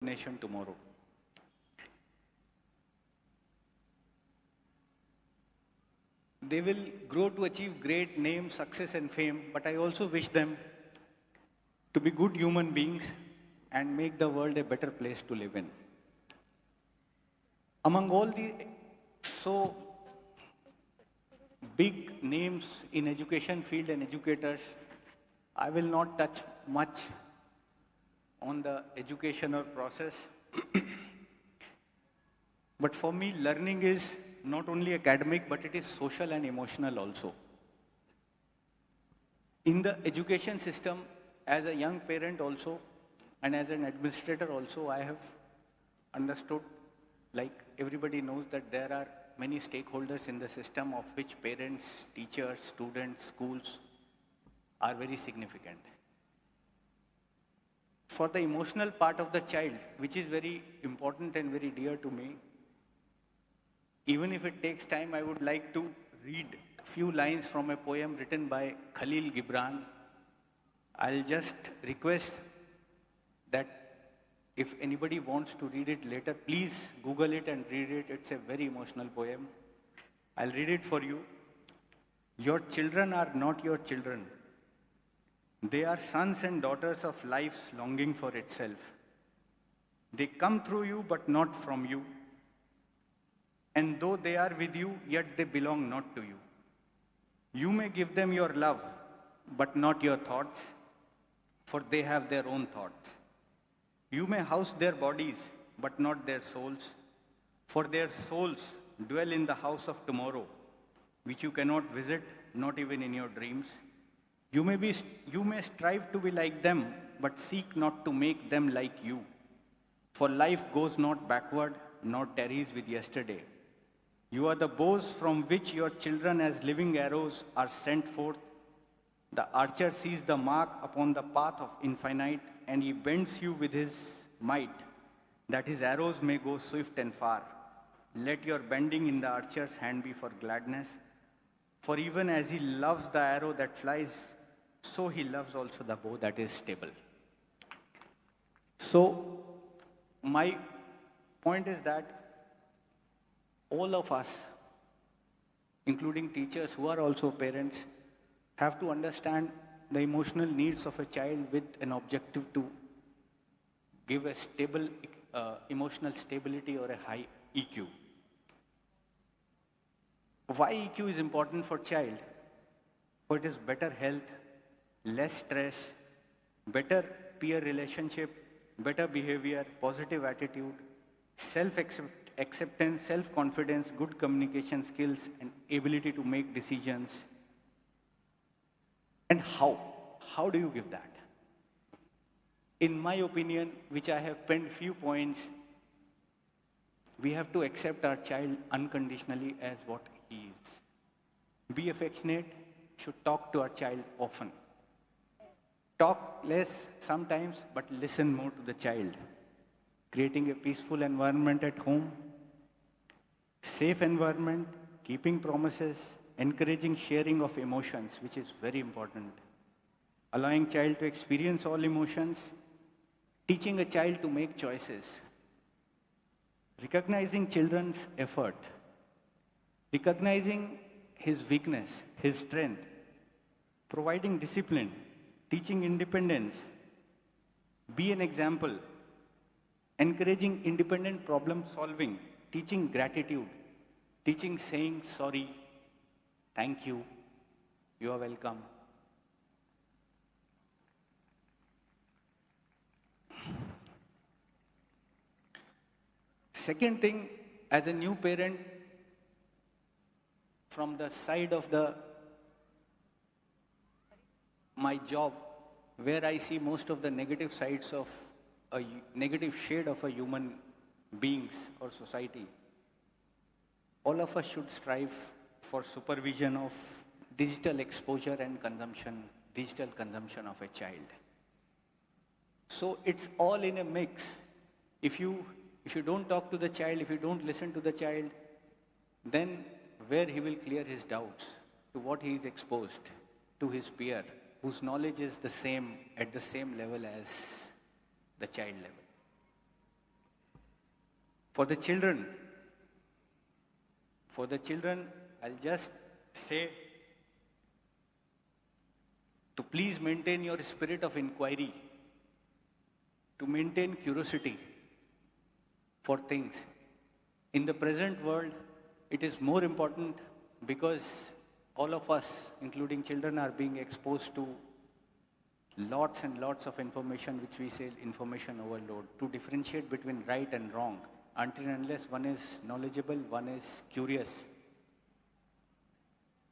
nation tomorrow. They will grow to achieve great name, success and fame, but I also wish them to be good human beings and make the world a better place to live in. Among all the so big names in education field and educators, I will not touch much on the educational process. But for me, learning is not only academic, but it is social and emotional also. In the education system, as a young parent also, and as an administrator also, I have understood, like everybody knows, that there are many stakeholders in the system, of which parents, teachers, students, schools are very significant. For the emotional part of the child, which is very important and very dear to me, even if it takes time, I would like to read a few lines from a poem written by Khalil Gibran. I'll just request that if anybody wants to read it later, please Google it and read it. It's a very emotional poem. I'll read it for you. Your children are not your children. They are sons and daughters of life's longing for itself. They come through you, but not from you. And though they are with you, yet they belong not to you. You may give them your love, but not your thoughts, for they have their own thoughts. You may house their bodies, but not their souls, for their souls dwell in the house of tomorrow, which you cannot visit, not even in your dreams. You may strive to be like them, but seek not to make them like you. For life goes not backward, nor tarries with yesterday. You are the bows from which your children as living arrows are sent forth. The archer sees the mark upon the path of infinite, and he bends you with his might, that his arrows may go swift and far. Let your bending in the archer's hand be for gladness, for even as he loves the arrow that flies, so he loves also the bow that is stable. So, my point is that all of us, including teachers who are also parents, have to understand the emotional needs of a child with an objective to give a stable emotional stability or a high EQ. Why EQ is important for child? For it is better health, less stress, better peer relationship, better behavior, positive attitude, self-acceptance, self-confidence, good communication skills, and ability to make decisions. And how? How do you give that? In my opinion, which I have penned few points, we have to accept our child unconditionally as what he is. Be affectionate, should talk to our child often. Talk less sometimes, but listen more to the child. Creating a peaceful environment at home, safe environment, keeping promises, encouraging sharing of emotions, which is very important. Allowing child to experience all emotions, teaching a child to make choices, recognizing children's effort, recognizing his weakness, his strength, providing discipline, teaching independence, be an example, encouraging independent problem solving, teaching gratitude, teaching saying sorry, thank you, you are welcome. Second thing, as a new parent, from the side of my job, where I see most of the negative sides of a negative shade of a human beings or society, all of us should strive for supervision of digital exposure and consumption, digital consumption of a child. So it's all in a mix. If you don't talk to the child, if you don't listen to the child, then where he will clear his doubts, to what he is exposed, to his peer, whose knowledge is the same, at the same level as the child level. For the children, I'll just say to please maintain your spirit of inquiry, to maintain curiosity for things. In the present world, it is more important because all of us, including children, are being exposed to lots and lots of information, which we say information overload. To differentiate between right and wrong, until and unless one is knowledgeable, one is curious,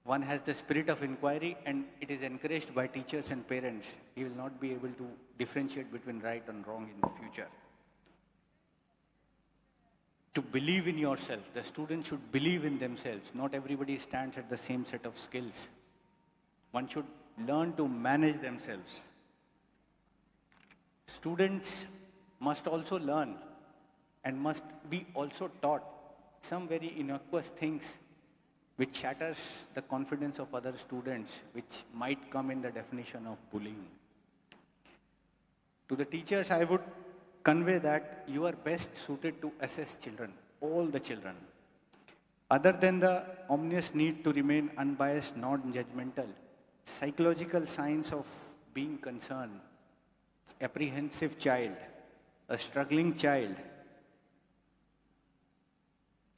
one has the spirit of inquiry, and it is encouraged by teachers and parents, he will not be able to differentiate between right and wrong in the future. To believe in yourself, the students should believe in themselves. Not everybody stands at the same set of skills. One should learn to manage themselves. Students must also learn and must be also taught some very innocuous things which shatters the confidence of other students, which might come in the definition of bullying. To the teachers, I would convey that you are best suited to assess children, all the children. Other than the ominous need to remain unbiased, non-judgmental, psychological signs of being concerned, apprehensive child, a struggling child,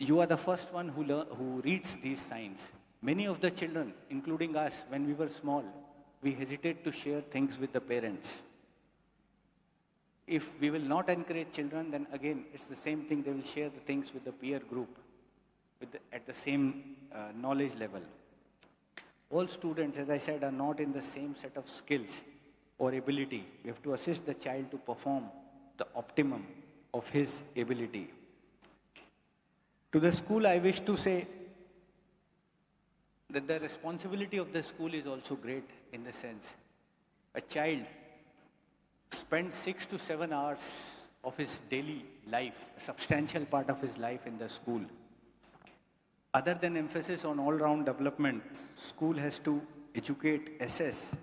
you are the first one who reads these signs. Many of the children, including us, when we were small, we hesitate to share things with the parents. If we will not encourage children, then again, it's the same thing. They will share the things with the peer group at the same knowledge level. All students, as I said, are not in the same set of skills or ability. We have to assist the child to perform the optimum of his ability. To the school, I wish to say that the responsibility of the school is also great in the sense a child spends 6 to 7 hours of his daily life, a substantial part of his life in the school. Other than emphasis on all-round development, school has to educate, assess,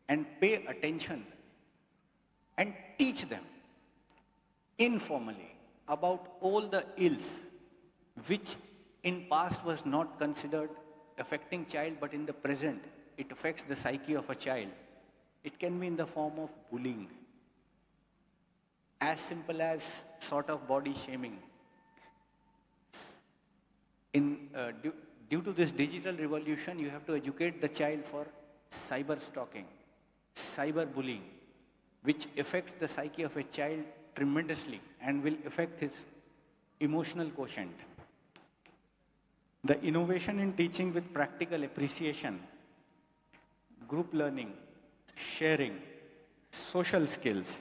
and pay attention and teach them informally about all the ills which in past was not considered affecting child, but in the present, it affects the psyche of a child. It can be in the form of bullying, as simple as sort of body shaming. Due to this digital revolution, you have to educate the child for cyber stalking, cyber bullying, which affects the psyche of a child tremendously and will affect his emotional quotient. The innovation in teaching with practical appreciation, group learning, sharing, social skills.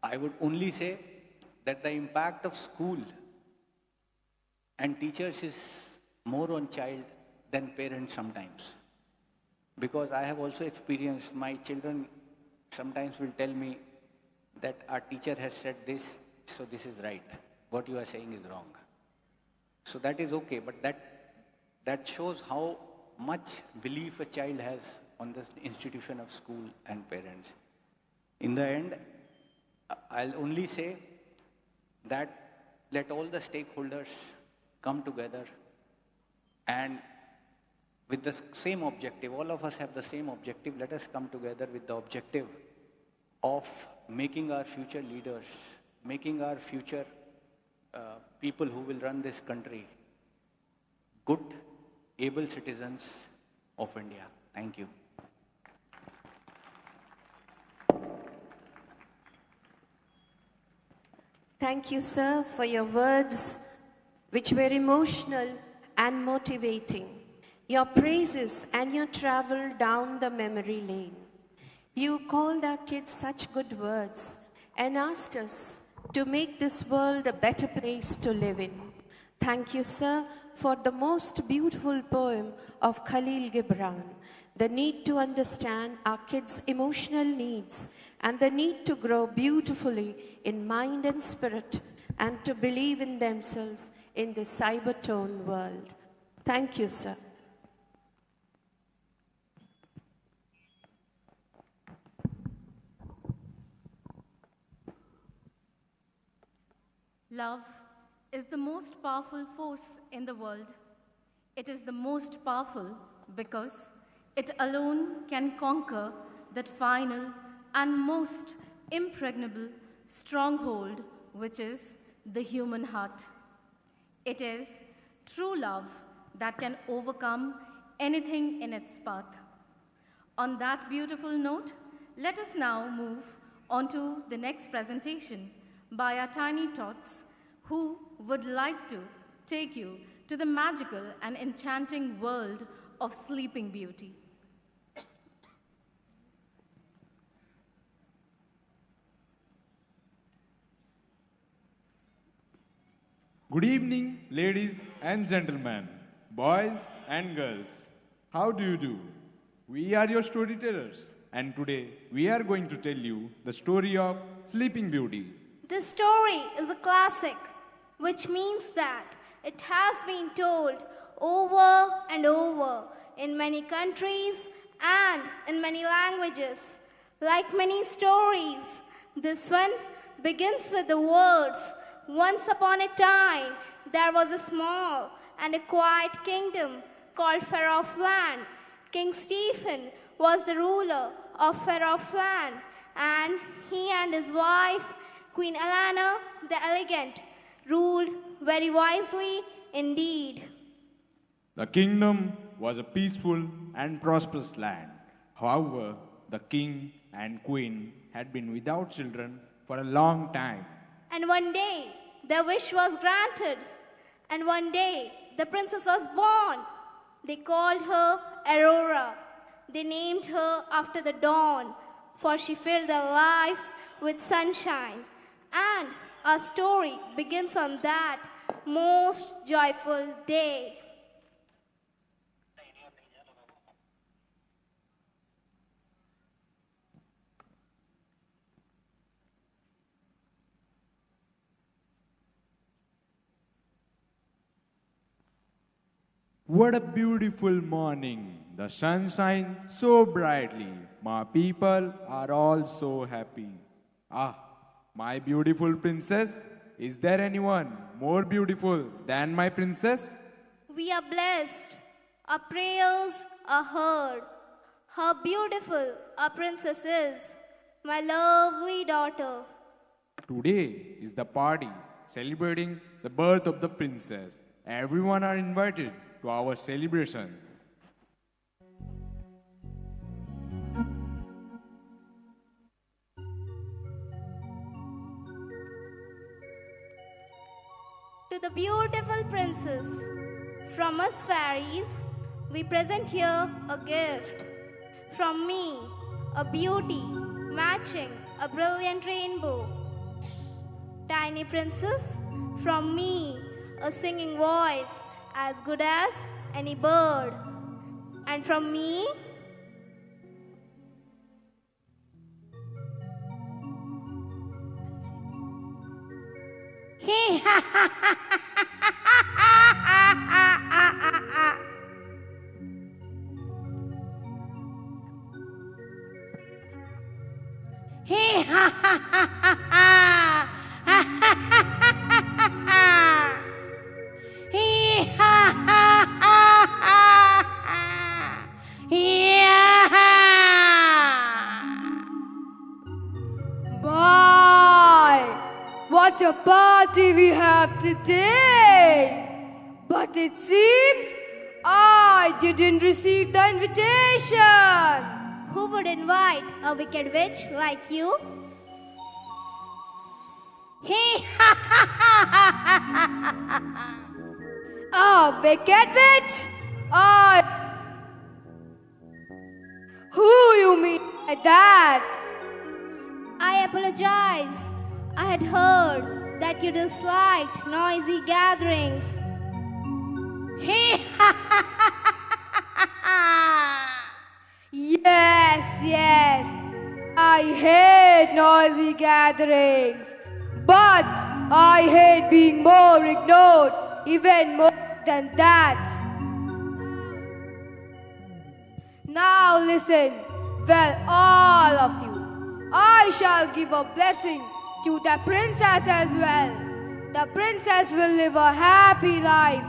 I would only say that the impact of school and teachers is more on child than parents sometimes. Because I have also experienced, my children sometimes will tell me that our teacher has said this, so this is right. What you are saying is wrong. So that is okay, but that shows how much belief a child has on the institution of school and parents. In the end, I'll only say that let all the stakeholders come together and with the same objective, all of us have the same objective, let us come together with the objective of making our future leaders, making our future people who will run this country good, able citizens of India. Thank you. Thank you, sir, for your words, which were emotional and motivating. Your praises and your travel down the memory lane. You called our kids such good words and asked us to make this world a better place to live in. Thank you, sir, for the most beautiful poem of Khalil Gibran, the need to understand our kids' emotional needs and the need to grow beautifully in mind and spirit and to believe in themselves in this cybertone world. Thank you, sir. Love is the most powerful force in the world. It is the most powerful because it alone can conquer that final and most impregnable stronghold, which is the human heart. It is true love that can overcome anything in its path. On that beautiful note, let us now move on to the next presentation by our tiny tots, who would like to take you to the magical and enchanting world of Sleeping Beauty. Good evening, ladies and gentlemen, boys and girls. How do you do? We are your storytellers, and today we are going to tell you the story of Sleeping Beauty. This story is a classic, which means that it has been told over and over in many countries and in many languages. Like many stories, this one begins with the words, "Once upon a time, there was a small and a quiet kingdom called Fair-off Land. King Stephen was the ruler of Fair-off Land, and he and his wife, Queen Alana the Elegant, ruled very wisely indeed." The kingdom was a peaceful and prosperous land. However, the king and queen had been without children for a long time. And one day, their wish was granted. And one day, the princess was born. They called her Aurora. They named her after the dawn, for she filled their lives with sunshine. And our story begins on that most joyful day. What a beautiful morning. The sun shines so brightly. My people are all so happy. Ah, my beautiful princess. Is there anyone more beautiful than my princess? We are blessed. Our prayers are heard. How beautiful our princess is, my lovely daughter. Today is the party celebrating the birth of the princess. Everyone are invited to our celebration. To the beautiful princess, from us fairies, we present here a gift. From me, a beauty matching a brilliant rainbow. Tiny princess, from me, a singing voice as good as any bird. And from me, Boy, what a party we have today! But it seems I didn't receive the invitation. who would invite a wicked witch like you? A wicked witch? Who you mean by that? I apologize. I had heard that you disliked noisy gatherings. Yes, I hate noisy gatherings. But I hate being more ignored, even more than that. Now listen, well, all of you. I shall give a blessing to the princess as well. the princess will live a happy life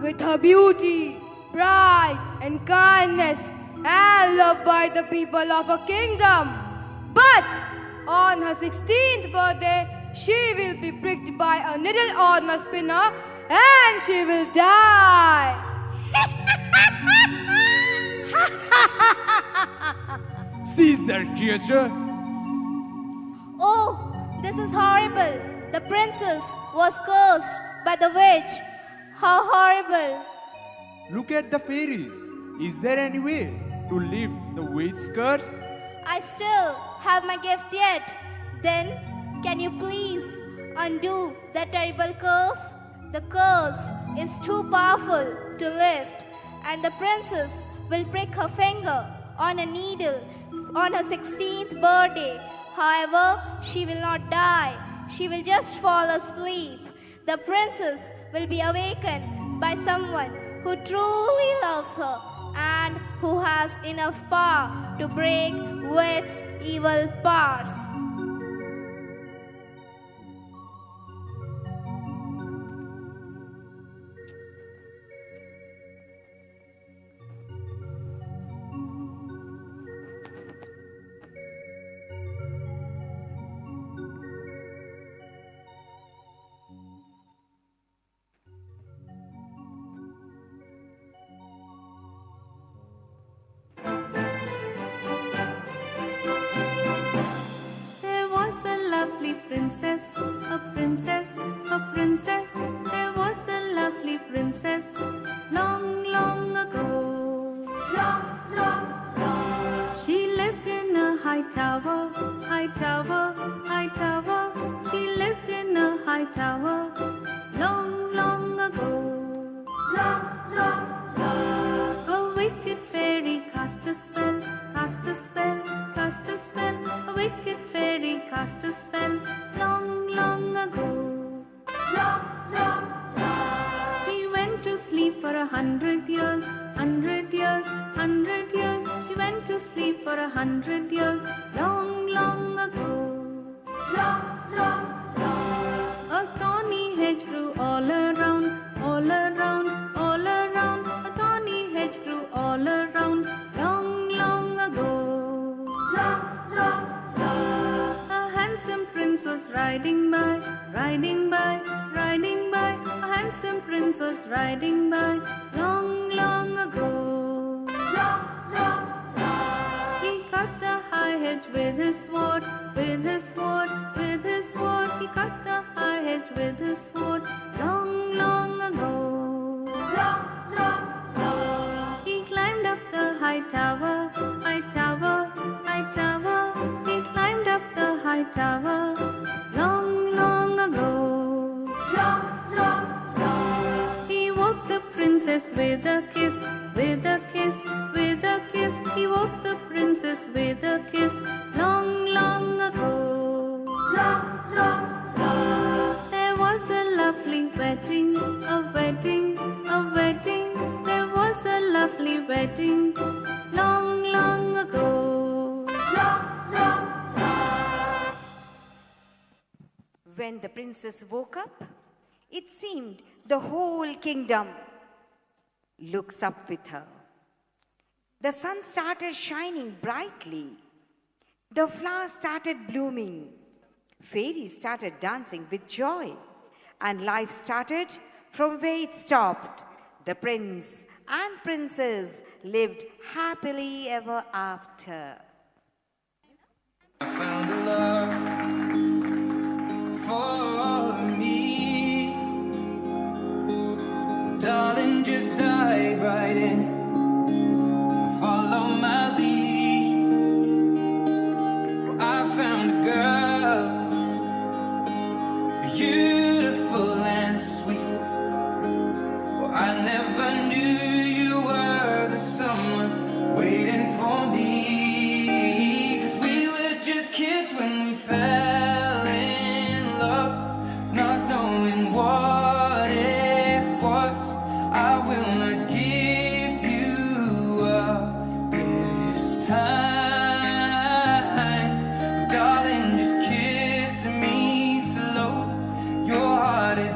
with her beauty, pride, and kindness, and loved by the people of her kingdom. But on her 16th birthday, she will be pricked by a needle on a spinner and she will die. Seize that creature. Oh, this is horrible. The princess was cursed by the witch. How horrible. Look at the fairies. Is there any way to lift the witch's curse? I still have my gift yet. Then, can you please undo that terrible curse? The curse is too powerful to lift, and the princess will prick her finger on a needle on her 16th birthday. However, she will not die. She will just fall asleep. The princess will be awakened by someone who truly loves her and who has enough power to break witch's evil powers. There was a lovely princess, a princess, a princess. There was a lovely princess, long, long ago. Long, long, long. She lived in a high tower, high tower, high tower. She lived in a high tower, long, long ago. Long, long, long. A wicked fairy cast a spell, cast a spell, cast a spell. A wicked fairy cast a spell, long, long ago. Long, long, long. She went to sleep for 100 years, 100 years, 100 years. She went to sleep for 100 years, long, long ago. Long, long, long. A thorny hedge grew all around, all around, all around. A thorny hedge grew all around, long, long ago. Long, long, long. A handsome prince was riding by, riding by, riding by. A handsome prince was riding by, long, long ago. Long, long, long. He cut the high hedge with his sword, with his sword, with his sword. He cut the high hedge with his sword, long, long ago. Long, long, long. He climbed up the high tower, high tower, high tower. He climbed up the high tower, long, long ago. Long, long, long. He woke the princess with a kiss, with a kiss, with a kiss. He woke the princess with a kiss, long, long ago. Long, long, long. There was a lovely wedding, a wedding, a wedding. There was a lovely wedding, long, long ago. Long, long, long. When the princess woke up, it seemed the whole kingdom looks up with her. The sun started shining brightly. The flowers started blooming. Fairies started dancing with joy. And life started from where it stopped. The prince and princess lived happily ever after. I found a love for me. Darling, just dive right in. Follow my lead. Well, I found a girl, beautiful and sweet. Well, I never knew you were the someone waiting for me. 'Cause we were just kids when we fell in love, not knowing what it was. I will not give you up this time. Darling, just kiss me slow. Your heart is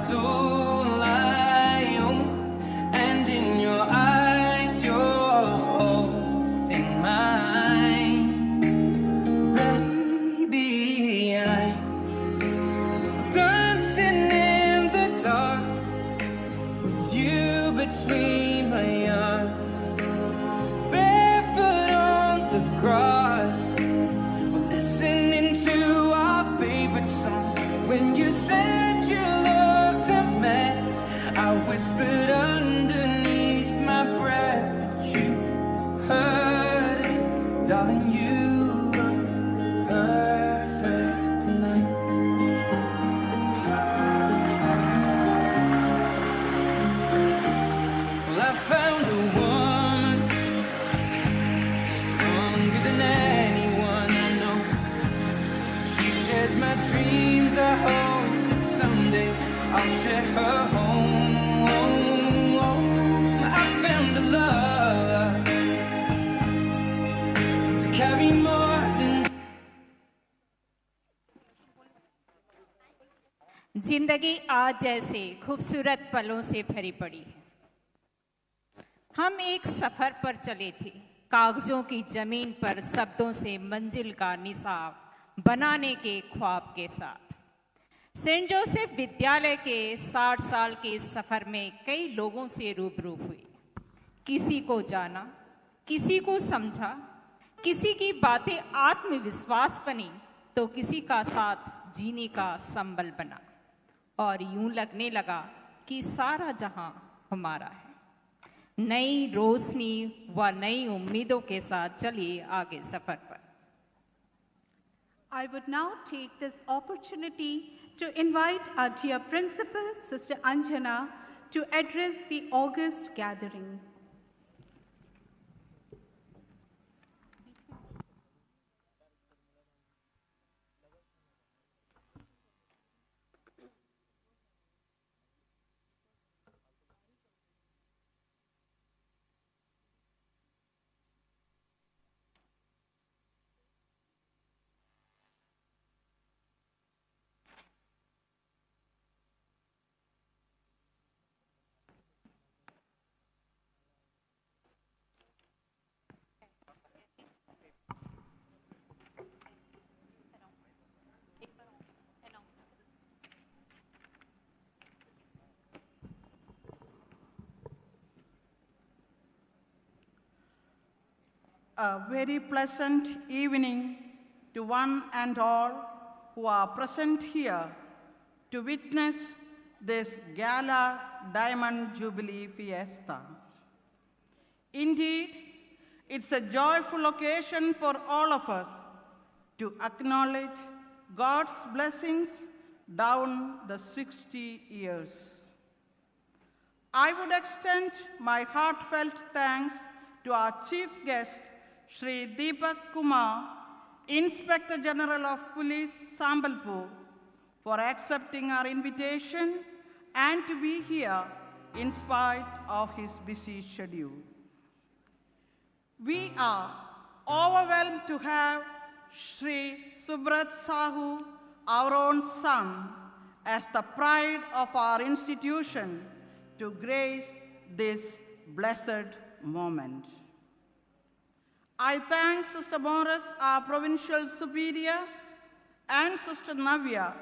between my arms, barefoot on the grass, listening to our favorite song. When you said you looked a mess, I whispered underneath my breath, but you heard it, darling. You were perfect tonight. Well, I found a woman stronger than anyone I know. She shares my dreams. I hope that someday I'll share her home. I found a love to carry more than. जिंदगी आज जैसे खूबसूरत पलों से भरी पड़ी है। हम एक सफर पर चले थे, कागजों की जमीन पर शब्दों से मंजिल का निशान बनाने के ख्वाब के साथ। सेंट जोसेफ विद्यालय के 60 साल के सफर में कई लोगों से रूबरू हुए। किसी को जाना, किसी को समझा, किसी की बातें आत्मविश्वास बनी, तो किसी का साथ जीने का संबल बना। और यूं लगने लगा कि सारा जहां हमारा है। नई रोशनी व नई उम्मीदों के साथ चलिए आगे सफर पर। I would now take this opportunity to invite our dear principal, Sister Anjana, to address the August gathering. A very pleasant evening to one and all who are present here to witness this Gala Diamond Jubilee Fiesta. Indeed, it's a joyful occasion for all of us to acknowledge God's blessings down the 60 years. I would extend my heartfelt thanks to our chief guest, Shri Deepak Kumar, Inspector General of Police, Sambalpur, for accepting our invitation and to be here in spite of his busy schedule. We are overwhelmed to have Shri Subrat Sahu, our own son, as the pride of our institution to grace this blessed moment. I thank Sister Morris, our Provincial Superior, and Sister Navya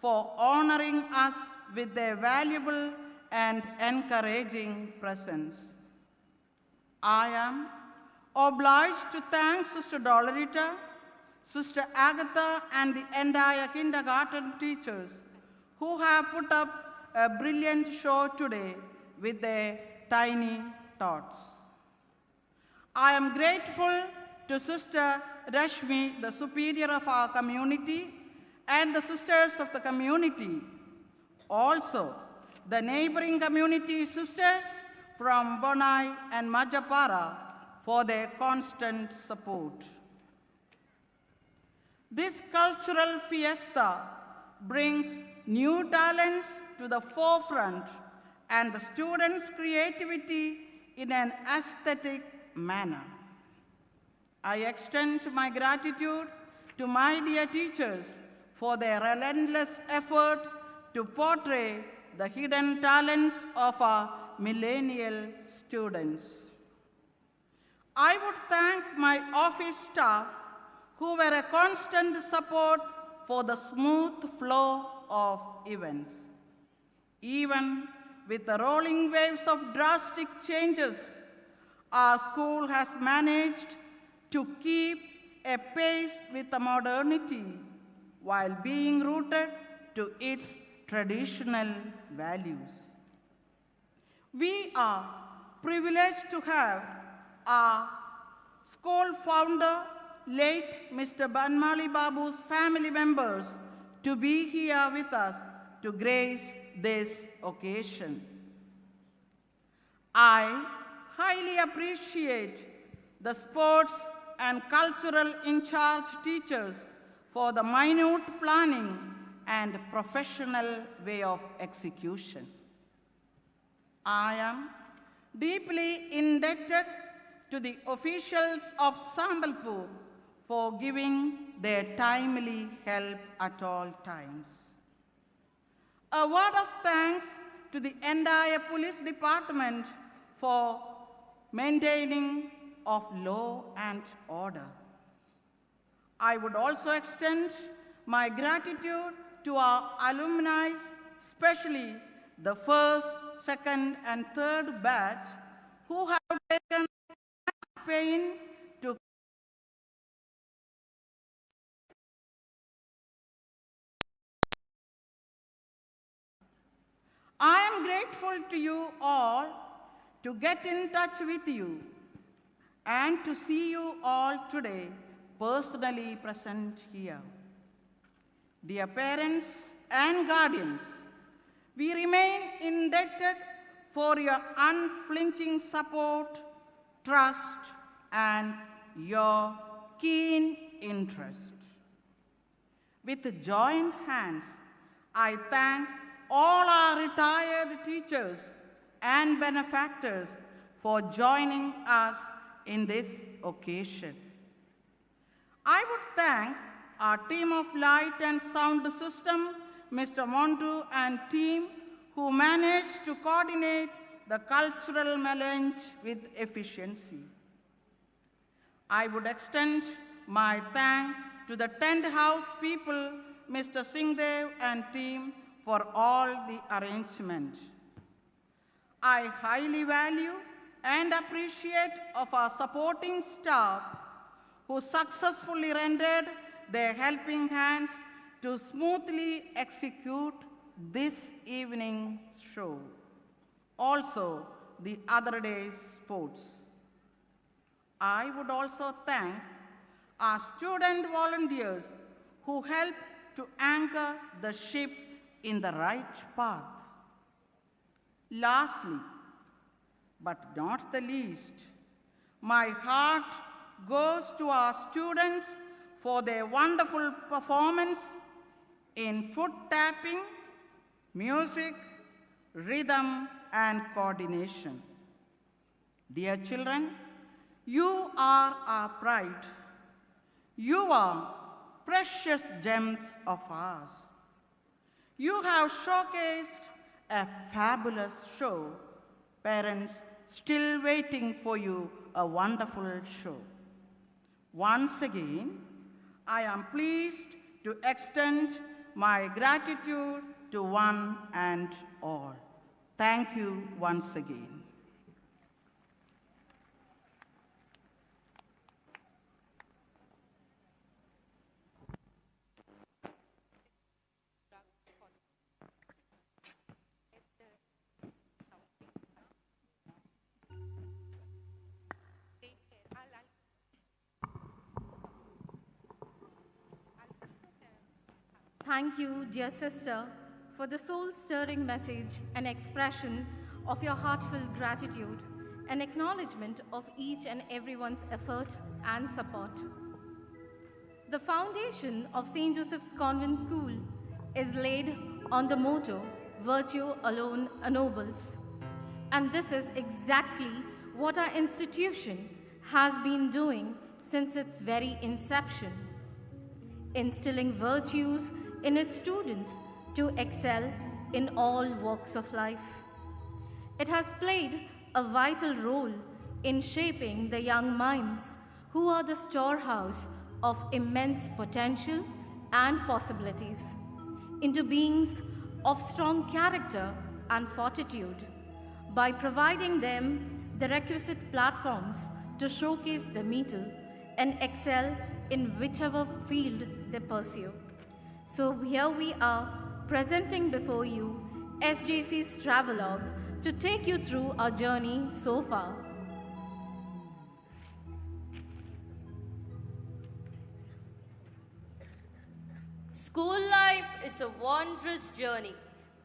for honoring us with their valuable and encouraging presence. I am obliged to thank Sister Dolorita, Sister Agatha, and the entire kindergarten teachers who have put up a brilliant show today with their tiny thoughts. I am grateful to Sister Rashmi, the superior of our community, and the sisters of the community. Also, the neighboring community sisters from Bonai and Majapara for their constant support. This cultural fiesta brings new talents to the forefront and the students' creativity in an aesthetic manner. I extend my gratitude to my dear teachers for their relentless effort to portray the hidden talents of our millennial students. I would thank my office staff who were a constant support for the smooth flow of events. Even with the rolling waves of drastic changes, our school has managed to keep a pace with the modernity while being rooted to its traditional values. We are privileged to have our school founder, late Mr. Banmali Babu's family members, to be here with us to grace this occasion. I highly appreciate the sports and cultural in-charge teachers for the minute planning and professional way of execution. I am deeply indebted to the officials of Sambalpur for giving their timely help at all times. A word of thanks to the entire police department for maintaining of law and order. I would also extend my gratitude to our alumni, especially the first, second, and third batch, who have taken pain to I am grateful to you all to get in touch with you and to see you all today personally present here. Dear parents and guardians, we remain indebted for your unflinching support, trust, and your keen interest. With joined hands, I thank all our retired teachers and benefactors for joining us in this occasion. I would thank our team of light and sound system, Mr. Montu and team, who managed to coordinate the cultural melange with efficiency. I would extend my thanks to the tent house people, Mr. Singhdev and team, for all the arrangement. I highly value and appreciate of our supporting staff who successfully rendered their helping hands to smoothly execute this evening's show. Also, the other day's sports. I would also thank our student volunteers who helped to anchor the ship in the right path. Lastly, but not the least, my heart goes to our students for their wonderful performance in foot tapping, music, rhythm, and coordination. Dear children, you are our pride. You are precious gems of ours. You have showcased a fabulous show. Parents, still waiting for you a wonderful show. Once again, I am pleased to extend my gratitude to one and all. Thank you once again. Thank you, dear sister, for the soul-stirring message and expression of your heartfelt gratitude and acknowledgement of each and everyone's effort and support. The foundation of St. Joseph's Convent School is laid on the motto, "Virtue alone ennobles." And this is exactly what our institution has been doing since its very inception, instilling virtues in its students to excel in all walks of life. It has played a vital role in shaping the young minds who are the storehouse of immense potential and possibilities into beings of strong character and fortitude by providing them the requisite platforms to showcase their mettle and excel in whichever field they pursue. So here we are presenting before you SJC's travelogue to take you through our journey so far. School life is a wondrous journey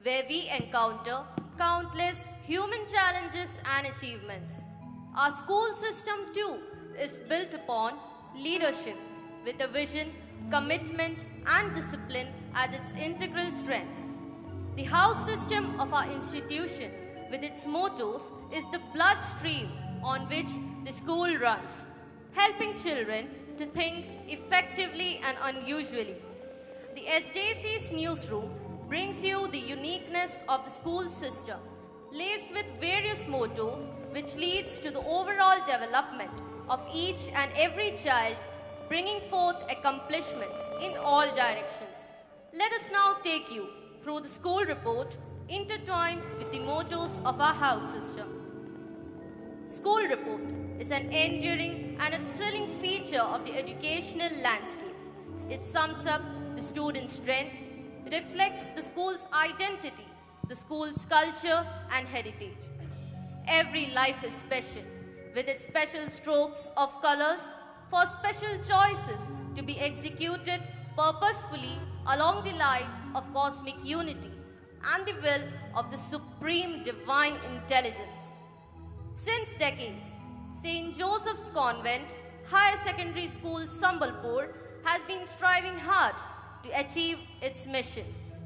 where we encounter countless human challenges and achievements. Our school system too is built upon leadership with a vision, commitment and discipline as its integral strengths. The house system of our institution with its mottos is the bloodstream on which the school runs, helping children to think effectively and unusually. The SJC's newsroom brings you the uniqueness of the school system, laced with various mottos which leads to the overall development of each and every child, bringing forth accomplishments in all directions. Let us now take you through the school report intertwined with the mottos of our house system. School report is an enduring and a thrilling feature of the educational landscape. It sums up the student's strength, reflects the school's identity, the school's culture and heritage. Every life is special, with its special strokes of colors for special choices to be executed purposefully along the lives of cosmic unity and the will of the supreme divine intelligence. Since decades, St. Joseph's Convent Higher Secondary School, Sambalpur, has been striving hard to achieve its mission,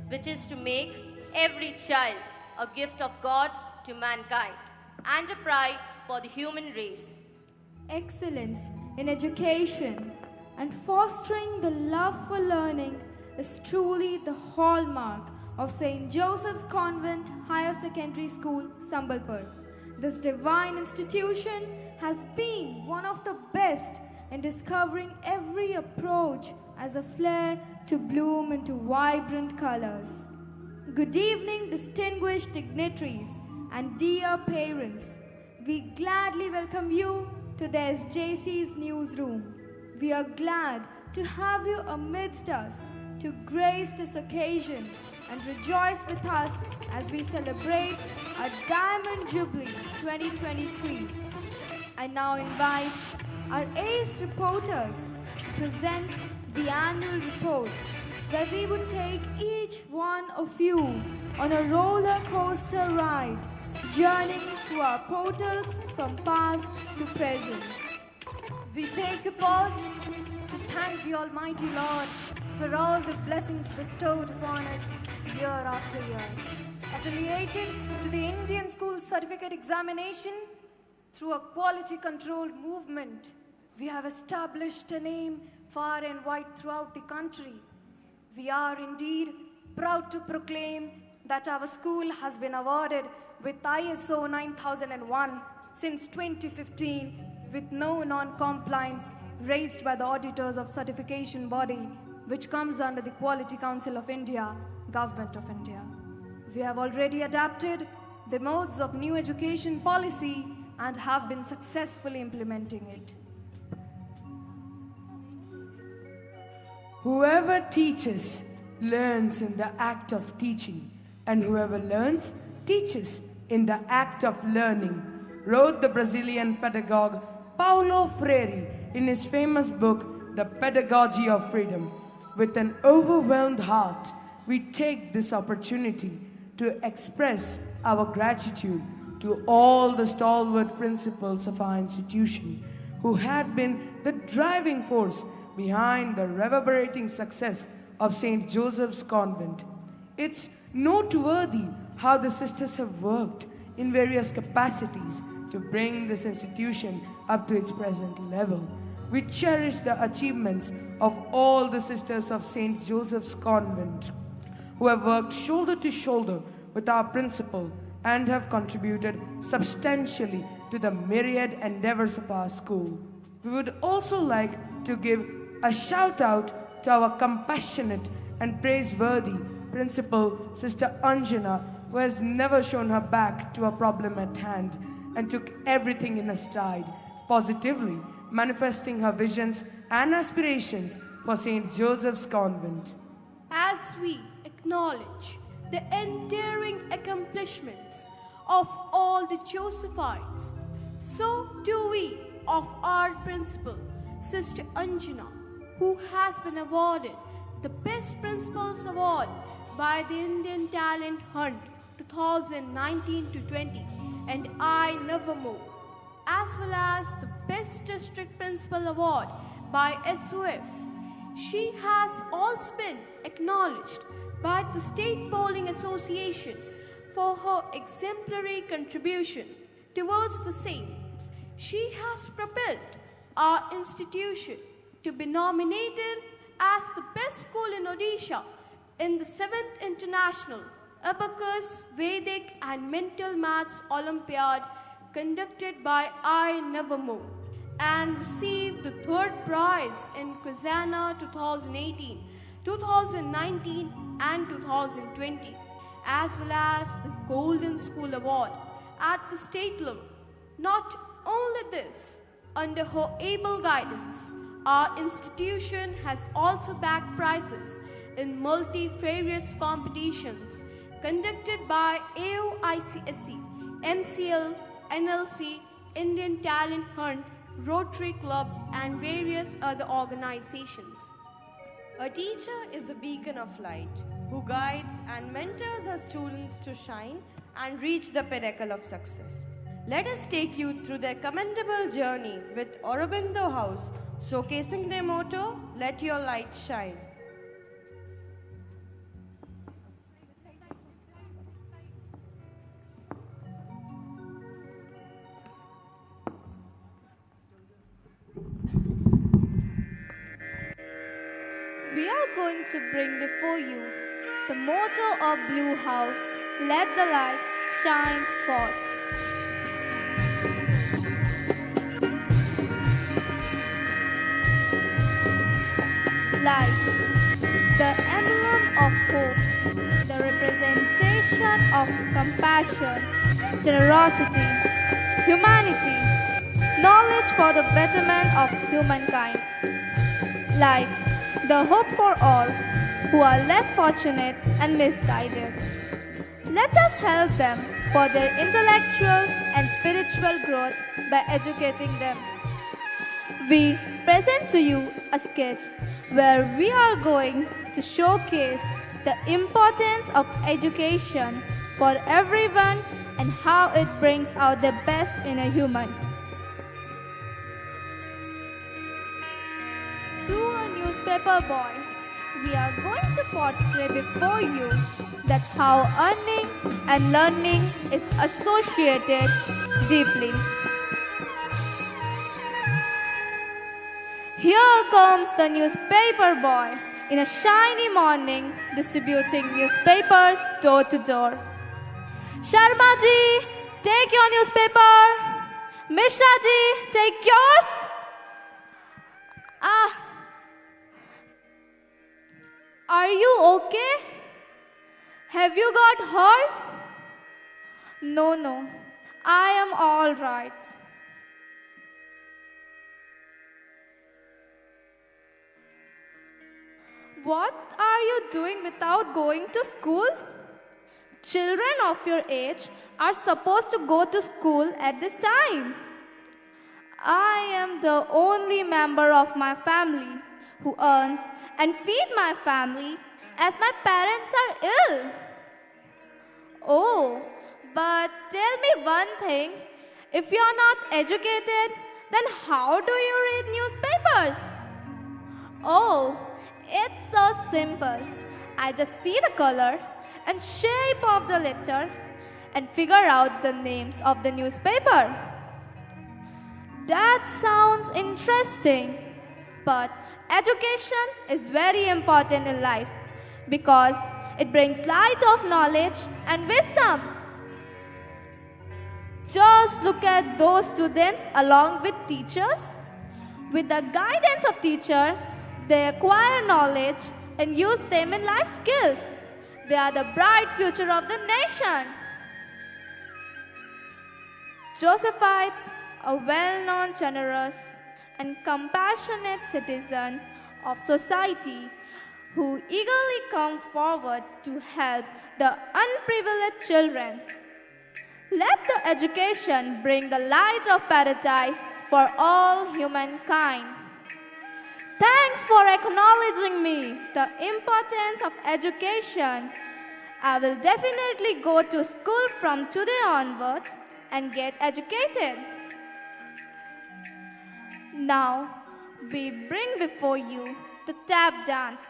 which is to make every child a gift of God to mankind and a pride for the human race. Excellence in education and fostering the love for learning is truly the hallmark of St. Joseph's Convent Higher Secondary School, Sambalpur. This divine institution has been one of the best in discovering every approach as a flare to bloom into vibrant colors. Good evening, distinguished dignitaries and dear parents. We gladly welcome you to the SJC's newsroom. We are glad to have you amidst us to grace this occasion and rejoice with us as we celebrate our Diamond Jubilee 2023. I now invite our ace reporters to present the annual report, where we would take each one of you on a roller coaster ride, journeying through our portals from past to present. We take a pause to thank the Almighty Lord for all the blessings bestowed upon us year after year. Affiliated to the Indian School Certificate Examination, through a quality control movement, we have established a name far and wide throughout the country. We are indeed proud to proclaim that our school has been awarded with ISO 9001 since 2015 with no non-compliance raised by the auditors of certification body, which comes under the Quality Council of India, Government of India. We have already adapted the modes of new education policy and have been successfully implementing it. Whoever teaches learns in the act of teaching, and whoever learns teaches in the act of learning, wrote the Brazilian pedagogue Paulo Freire in his famous book, The Pedagogy of Freedom. With an overwhelmed heart, we take this opportunity to express our gratitude to all the stalwart principals of our institution who had been the driving force behind the reverberating success of St. Joseph's Convent. It's noteworthy how the sisters have worked in various capacities to bring this institution up to its present level. We cherish the achievements of all the sisters of St. Joseph's Convent who have worked shoulder to shoulder with our principal and have contributed substantially to the myriad endeavors of our school. We would also like to give a shout out to our compassionate and praiseworthy Principal Sister Anjana who has never shown her back to a problem at hand and took everything in her stride, positively manifesting her visions and aspirations for St. Joseph's Convent. As we acknowledge the enduring accomplishments of all the Josephites, so do we of our principal, Sister Anjana, who has been awarded the Best Principals Award by the Indian Talent Hunt 2019-20 and I Nevermore, as well as the Best District Principal Award by SOF. She has also been acknowledged by the State Bowling Association for her exemplary contribution towards the same. She has propelled our institution to be nominated as the best school in Odisha in the 7th International Abacus, Vedic and Mental Maths Olympiad conducted by I Nevermore and received the 3rd prize in Quizana 2018, 2019 and 2020, as well as the Golden School Award at the state level. Not only this, under her able guidance, our institution has also bagged prizes in multifarious competitions conducted by AOICSE, MCL, NLC, Indian Talent Hunt, Rotary Club, and various other organizations. A teacher is a beacon of light who guides and mentors her students to shine and reach the pinnacle of success. Let us take you through their commendable journey with Aurobindo House, showcasing their motto, "Let your light shine." We are going to bring before you the motto of Blue House, "Let the light shine forth." Light, the emblem of hope, the representation of compassion, generosity, humanity, knowledge for the betterment of humankind. Light, the hope for all who are less fortunate and misguided. Let us help them for their intellectual and spiritual growth by educating them. We present to you a skit where we are going to showcase the importance of education for everyone and how it brings out the best in a human. Through a newspaper boy, we are going to portray before you that how earning and learning is associated deeply. Here comes the newspaper boy in a shiny morning distributing newspaper door to door. Sharma ji, take your newspaper. Mishra ji, take yours. Are you okay? Have you got hurt? No, I am all right. What are you doing without going to school? Children of your age are supposed to go to school at this time. I am the only member of my family who earns and feeds my family as my parents are ill. Oh, but tell me one thing. If you're not educated, then how do you read newspapers? Oh, it's so simple. I just see the color and shape of the letter and figure out the names of the newspaper. That sounds interesting, but education is very important in life because it brings light of knowledge and wisdom. Just look at those students along with teachers. With the guidance of teacher, they acquire knowledge and use them in life skills. They are the bright future of the nation. Josephites, a well-known, generous, and compassionate citizen of society who eagerly come forward to help the unprivileged children. Let the education bring the light of paradise for all humankind. Thanks for acknowledging me the importance of education. I will definitely go to school from today onwards and get educated. Now, we bring before you the tap dance.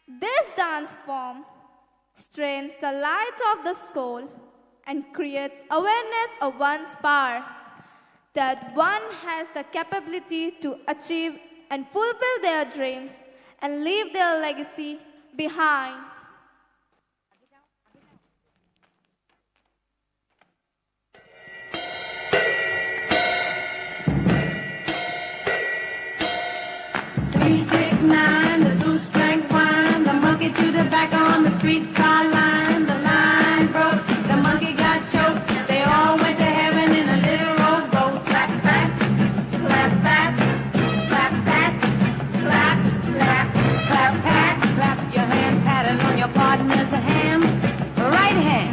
This dance form strains the light of the soul and creates awareness of one's power, that one has the capability to achieve and fulfill their dreams and leave their legacy behind. Three, 6, 9, the goose drank wine, the monkey to the back on the streetcar line. The line broke, the monkey got choked. They all went to heaven in a little rowboat. Clap, clap, clap, clap, clap, clap, clap, clap, clap, clap, clap your hand, pattern on your partner's hand. Right hand,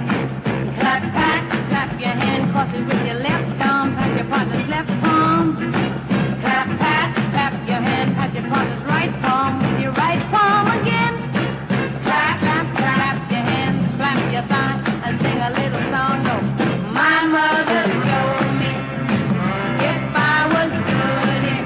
clap, clap, clap your hand, cross it with your left arm, pat your partner's left palm. Clap, pat, clap your hand, pat your partner's right palm with your right palm again. Clap, slap, slap your hand, slap your thigh, and sing a little song. Go. My mother told me if I was good in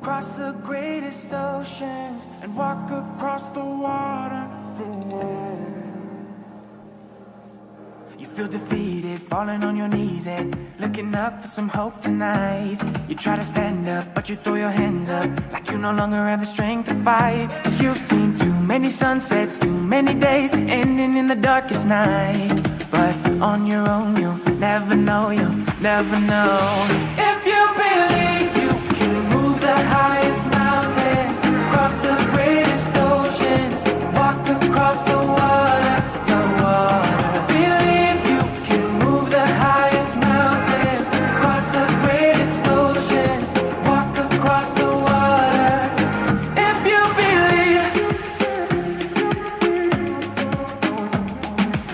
cross the greatest oceans and walk across the water. You feel defeated, falling on your knees and looking up for some hope tonight. You try to stand up, but you throw your hands up like you no longer have the strength to fight. You've seen too many sunsets, too many days ending in the darkest night. But on your own, you'll never know, you'll never know. If you believe you can move the highest mountains, cross the greatest oceans, walk across the water, the water. Believe you can move the highest mountains, cross the greatest oceans, walk across the water. If you believe.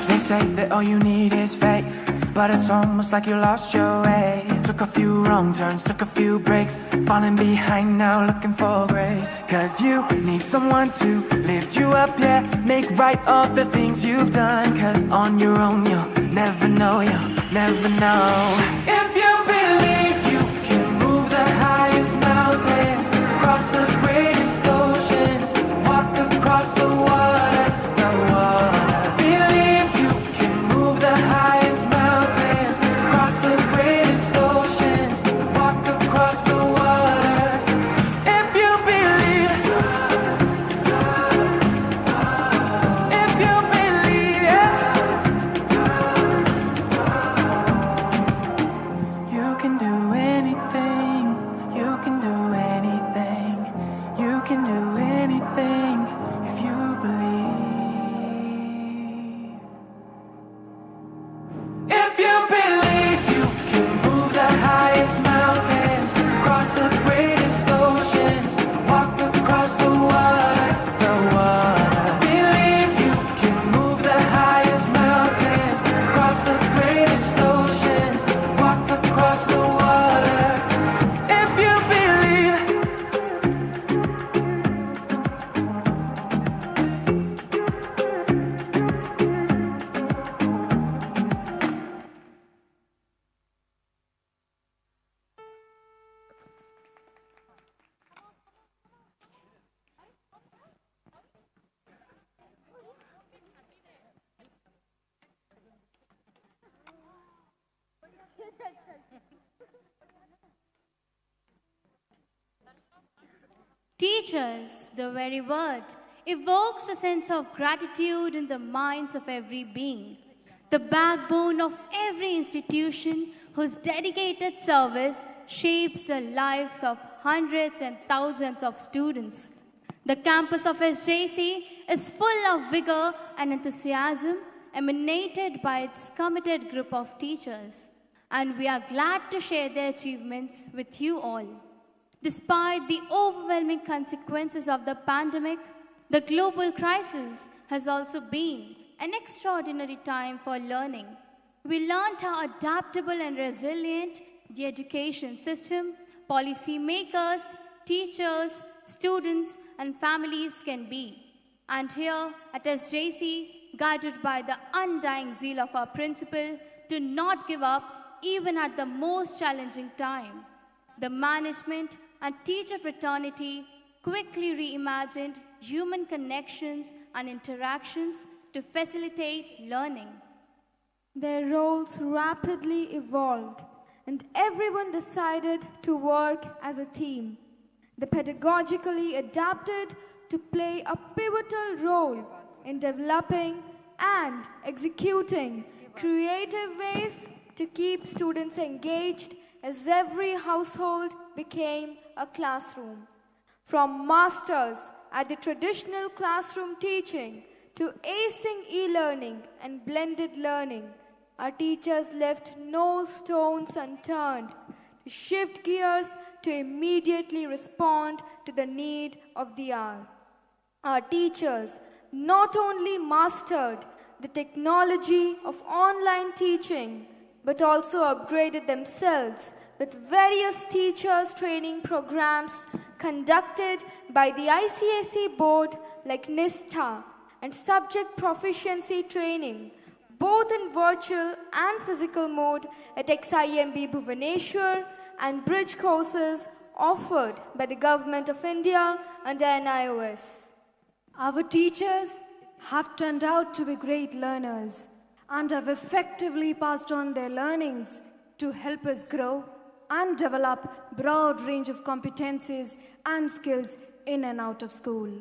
They say that all you need is faith, but it's almost like you lost your way. Took a few wrong turns, took a few breaks, falling behind now looking for grace. Cause you need someone to lift you up, yeah, make right all the things you've done. Cause on your own you'll never know, you'll never know. If you believe you can move the highest mountains, cross the greatest oceans, walk across the water, the water. Believe you can move the highest mountains, cross the greatest oceans, walk across the water. If you believe, yeah. can do anything if you believe. If you believe you can move the highest mountains, cross the greatest oceans, walk across the water, the water. Believe you can move the highest mountains, cross the greatest oceans, walk across the water. If you believe. Teachers, the very word, evokes a sense of gratitude in the minds of every being, the backbone of every institution whose dedicated service shapes the lives of hundreds and thousands of students. The campus of SJC is full of vigor and enthusiasm emanated by its committed group of teachers, and we are glad to share their achievements with you all. Despite the overwhelming consequences of the pandemic, the global crisis has also been an extraordinary time for learning. We learned how adaptable and resilient the education system, policymakers, teachers, students, and families can be. And here at SJC, guided by the undying zeal of our principal to not give up even at the most challenging time, the management and teacher fraternity quickly reimagined human connections and interactions to facilitate learning. Their roles rapidly evolved, and everyone decided to work as a team. They pedagogically adapted to play a pivotal role in developing and executing creative ways to keep students engaged as every household became a classroom. From masters at the traditional classroom teaching to acing e-learning and blended learning, our teachers left no stones unturned to shift gears to immediately respond to the need of the hour. Our teachers not only mastered the technology of online teaching, but also upgraded themselves with various teachers training programs conducted by the ICSE board like NISTA and subject proficiency training, both in virtual and physical mode at XIMB Bhubaneswar, and bridge courses offered by the Government of India under NIOS. Our teachers have turned out to be great learners and have effectively passed on their learnings to help us grow and develop broad range of competencies and skills in and out of school.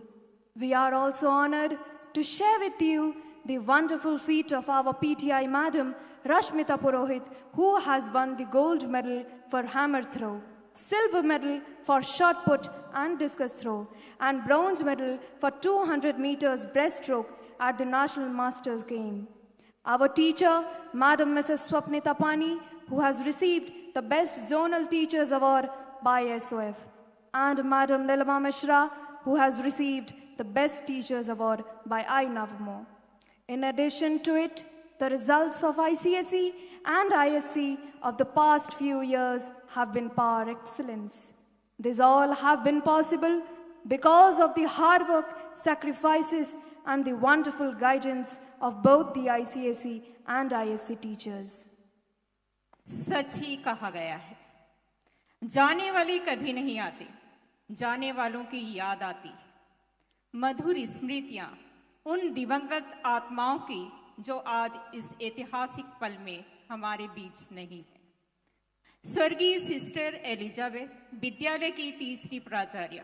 We are also honored to share with you the wonderful feat of our PTI Madam Rashmita Purohit, who has won the gold medal for hammer throw, silver medal for shot put and discus throw, and bronze medal for 200 meters breaststroke at the National Masters Game. Our teacher, Madam Mrs. Swapnita Pani, who has received the Best Zonal Teachers Award by SOF, and Madam Nilama Mishra, who has received the Best Teachers Award by iNavmo. In addition to it, the results of ICSE and ISC of the past few years have been par excellence. These all have been possible because of the hard work, sacrifices, and the wonderful guidance of both the ICSE and ISC teachers. सच ही कहा गया है, जाने वाली कभी नहीं आती, जाने वालों की याद आती। मधुर स्मृतियां उन दिवंगत आत्माओं की जो आज इस ऐतिहासिक पल में हमारे बीच नहीं है। स्वर्गीय सिस्टर एलिजाबेथ विद्यालय की तीसरी प्राचार्य,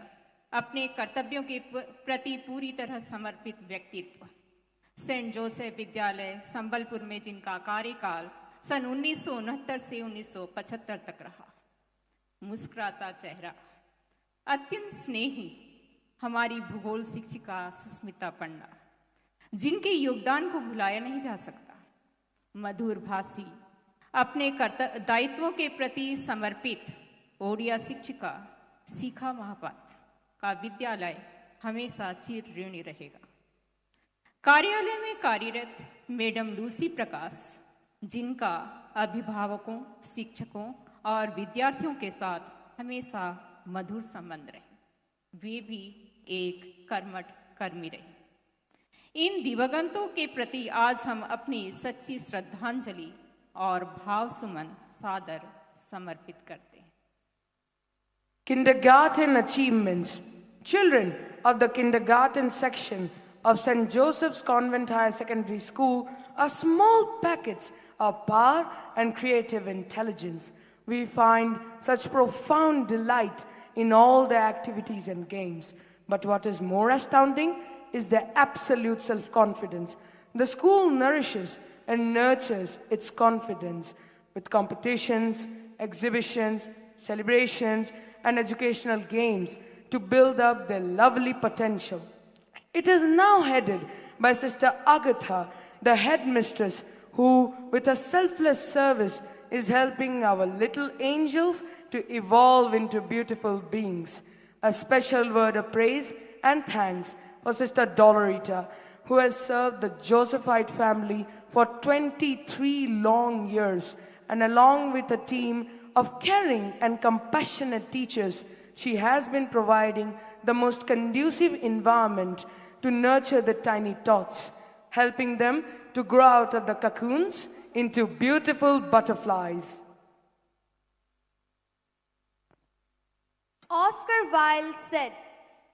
अपने कर्तव्यों के प्रति पूरी तरह समर्पित व्यक्तित्व। सेंट जोसेफ विद्यालय संबलपुर में जिनका कार्यकाल सन 1969 से 1975 तक रहा। मुस्कुराता चेहरा, अत्यंत स्नेही, हमारी भूगोल शिक्षिका सुस्मिता पंडा, जिनके योगदान को भुलाया नहीं जा सकता। मधुर भाषी, अपने दायित्वों के प्रति समर्पित ओडिया शिक्षिका शिखा महापात्र का विद्यालय हमेशा चिर ऋणी रहेगा। कार्यालय में कार्यरत मैडम लूसी प्रकाश, जिनका अभिभावकों, शिक्षकों और विद्यार्थियों के साथ हमेशा मधुर संबंध रहे, वे भी एक कर्मठ कर्मी रहे। इन दिवंगतों के प्रति आज हम अपनी सच्ची श्रद्धांजलि और भाव सुमन सादर समर्पित करते हैं। Kindergarten achievements. Children of the kindergarten section of St. Joseph's Convent Higher Secondary School are small packets of power and creative intelligence. We find such profound delight in all their activities and games. But what is more astounding is their absolute self-confidence. The school nourishes and nurtures its confidence with competitions, exhibitions, celebrations, and educational games to build up their lovely potential. It is now headed by Sister Agatha, the headmistress, who, with her selfless service, is helping our little angels to evolve into beautiful beings. A special word of praise and thanks for Sister Dolorita, who has served the Josephite family for 23 long years, and along with a team of caring and compassionate teachers, she has been providing the most conducive environment to nurture the tiny tots, helping them to grow out of the cocoons into beautiful butterflies. Oscar Wilde said,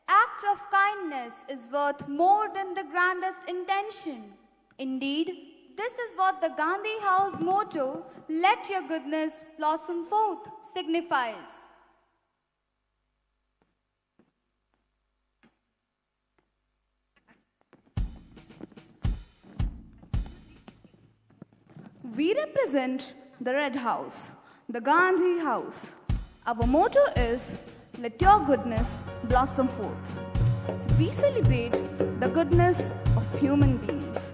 "Act of kindness is worth more than the grandest intention." Indeed, this is what the Gandhi House motto, "Let your goodness blossom forth," signifies. We represent the Red House, the Gandhi House. Our motto is, "Let your goodness blossom forth." We celebrate the goodness of human beings.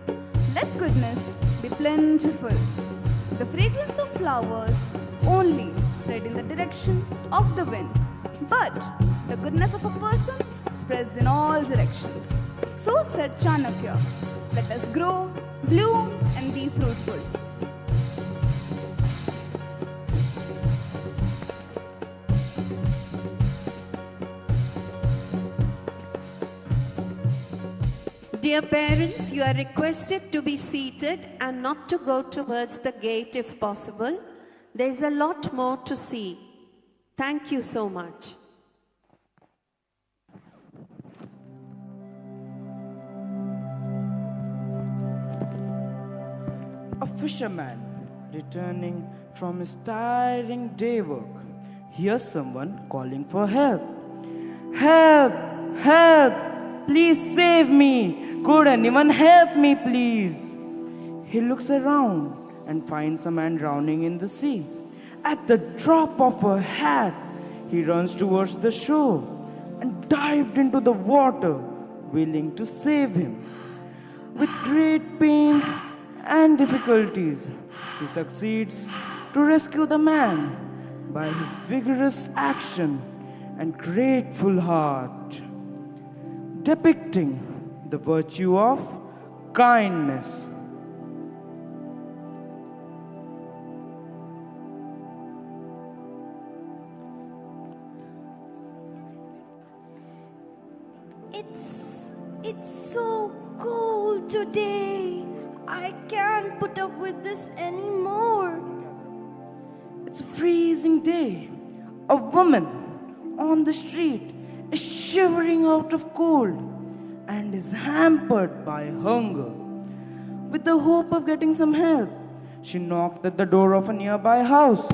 Let goodness be plentiful. The fragrance of flowers only spread in the direction of the wind, but the goodness of a person spreads in all directions. So said Chanakya, let us grow, bloom, and be fruitful. Dear parents, you are requested to be seated and not to go towards the gate if possible. There is a lot more to see. Thank you so much. A fisherman returning from his tiring day work hears someone calling for help. Help! Help! Please save me! Could anyone help me, please? He looks around and finds a man drowning in the sea. At the drop of a hat, he runs towards the shore and dived into the water, willing to save him. With great pains and difficulties, he succeeds to rescue the man by his vigorous action and grateful heart, depicting the virtue of kindness. It's so cold today. I can't put up with this anymore. It's a freezing day. A woman on the street is shivering out of cold and is hampered by hunger. With the hope of getting some help, she knocked at the door of a nearby house.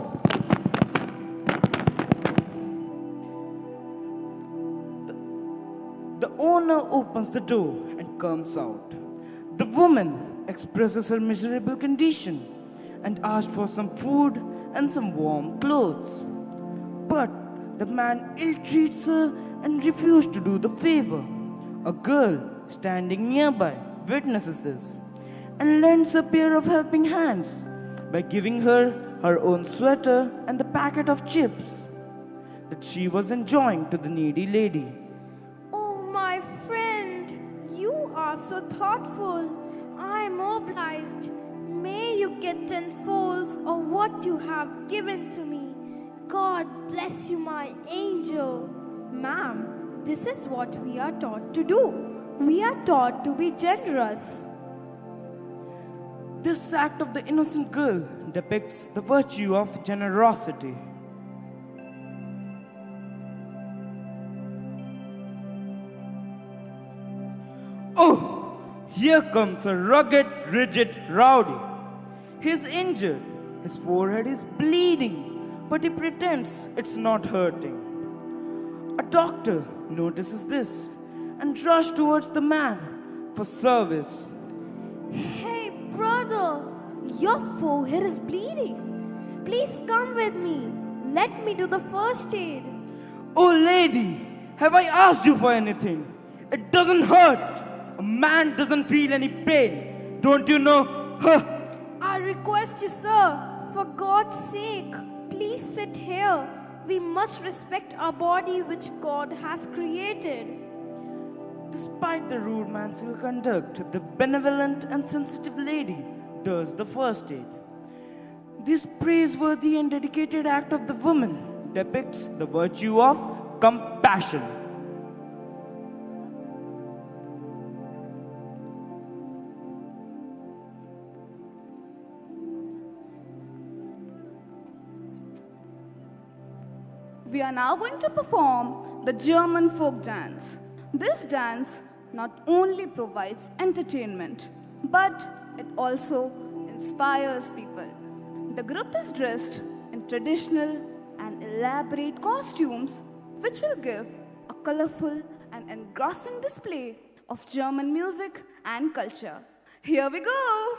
The owner opens the door and comes out. The woman expresses her miserable condition and asks for some food and some warm clothes. But the man ill-treats her and refuse to do the favor. A girl standing nearby witnesses this and lends a pair of helping hands by giving her own sweater and the packet of chips that she was enjoying to the needy lady. Oh, my friend, you are so thoughtful. I am obliged. May you get tenfolds of what you have given to me. God bless you, my angel. Ma'am, this is what we are taught to do. We are taught to be generous. This act of the innocent girl depicts the virtue of generosity. Oh, here comes a rugged, rigid rowdy. He is injured, his forehead is bleeding, but he pretends it's not hurting. A doctor notices this and rushes towards the man for service. Hey, brother, your forehead is bleeding. Please come with me. Let me do the first aid. Oh, lady, have I asked you for anything? It doesn't hurt. A man doesn't feel any pain. Don't you know? Huh. I request you, sir, for God's sake, please sit here. We must respect our body which God has created. Despite the rude man's ill conduct, the benevolent and sensitive lady does the first aid. This praiseworthy and dedicated act of the woman depicts the virtue of compassion. We are now going to perform the German folk dance. This dance not only provides entertainment, but it also inspires people. The group is dressed in traditional and elaborate costumes, which will give a colorful and engrossing display of German music and culture. Here we go!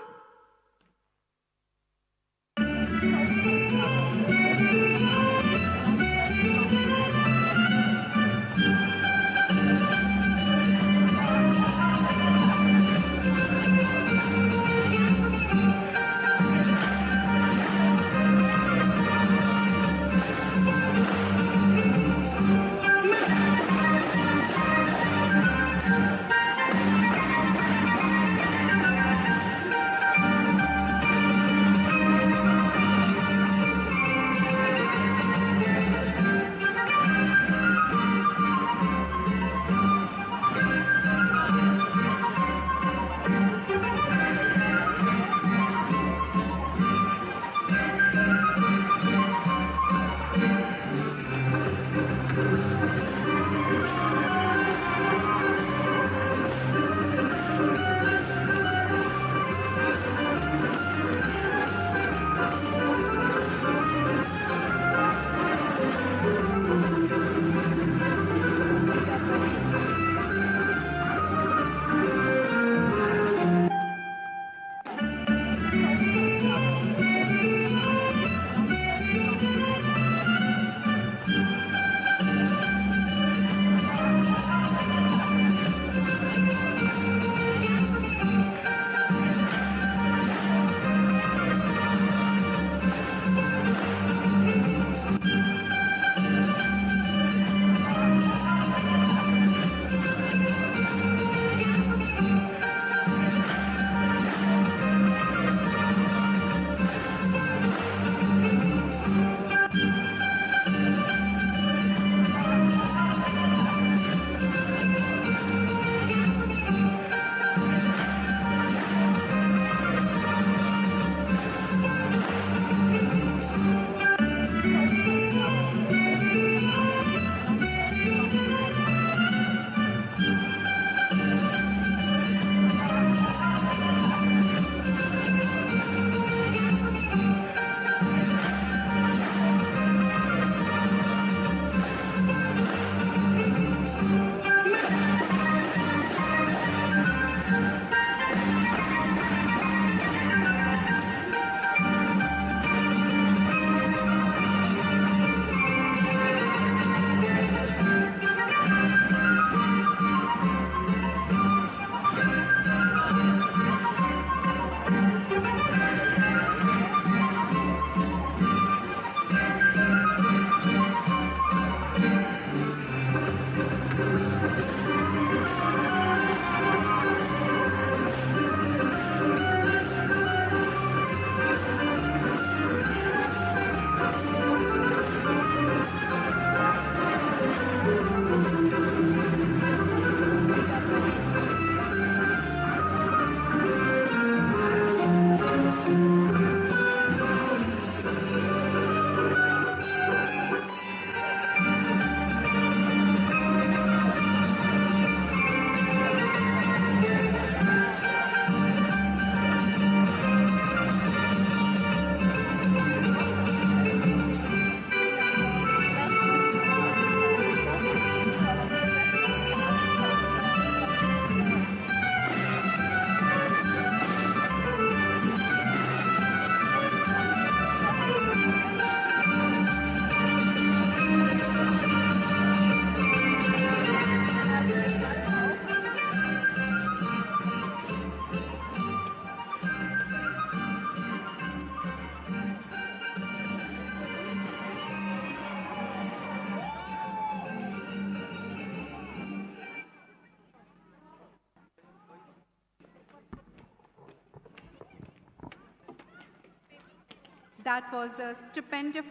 That was a stupendous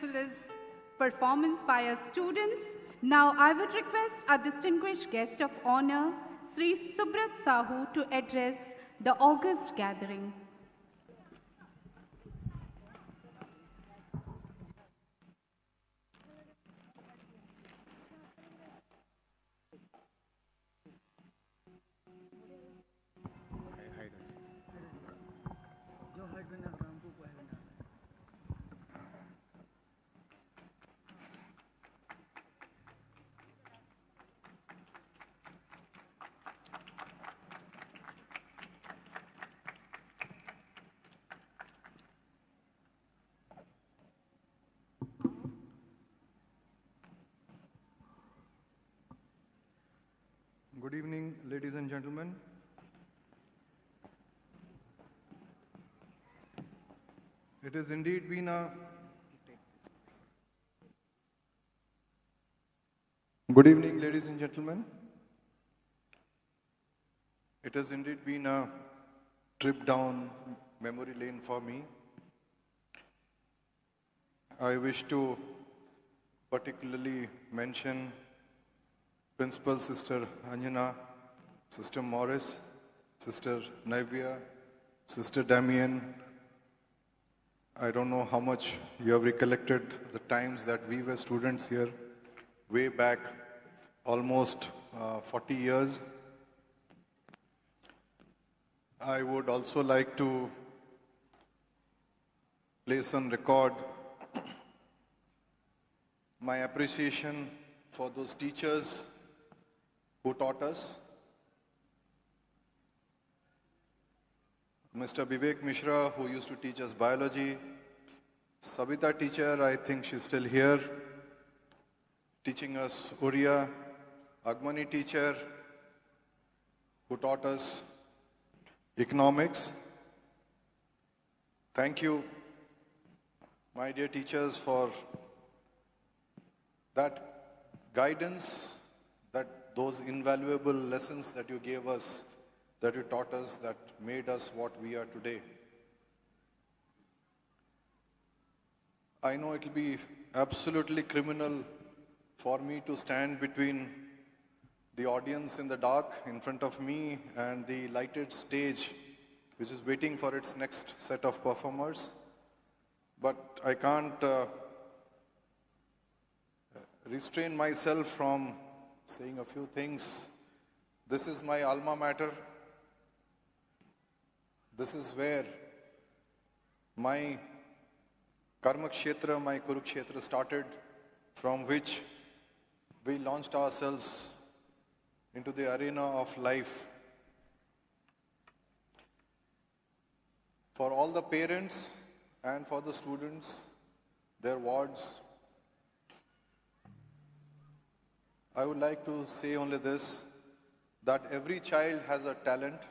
performance by our students. Now I would request our distinguished guest of honor, Sri Subrat Sahu, to address the August gathering. Good evening, ladies and gentlemen. It has indeed been a Good evening, ladies and gentlemen. It has indeed been a trip down memory lane for me. I wish to particularly mention Principal Sister Anjana, Sister Morris, Sister Navia, Sister Damien. I don't know how much you have recollected the times that we were students here, way back, almost 40 years. I would also like to place on record my appreciation for those teachers who taught us. Mr. Vivek Mishra, who used to teach us biology. Sabita teacher, I think she's still here, teaching us Uriya. Agmani teacher, who taught us economics. Thank you, my dear teachers, for that guidance, those invaluable lessons that you gave us, that you taught us, that made us what we are today. I know it will be absolutely criminal for me to stand between the audience in the dark in front of me and the lighted stage, which is waiting for its next set of performers. But I can't restrain myself from saying a few things. This is my alma mater. This is where my Karma Kshetra, my Kurukshetra started, from which we launched ourselves into the arena of life. For all the parents and for the students, their wards, I would like to say only this, that every child has a talent.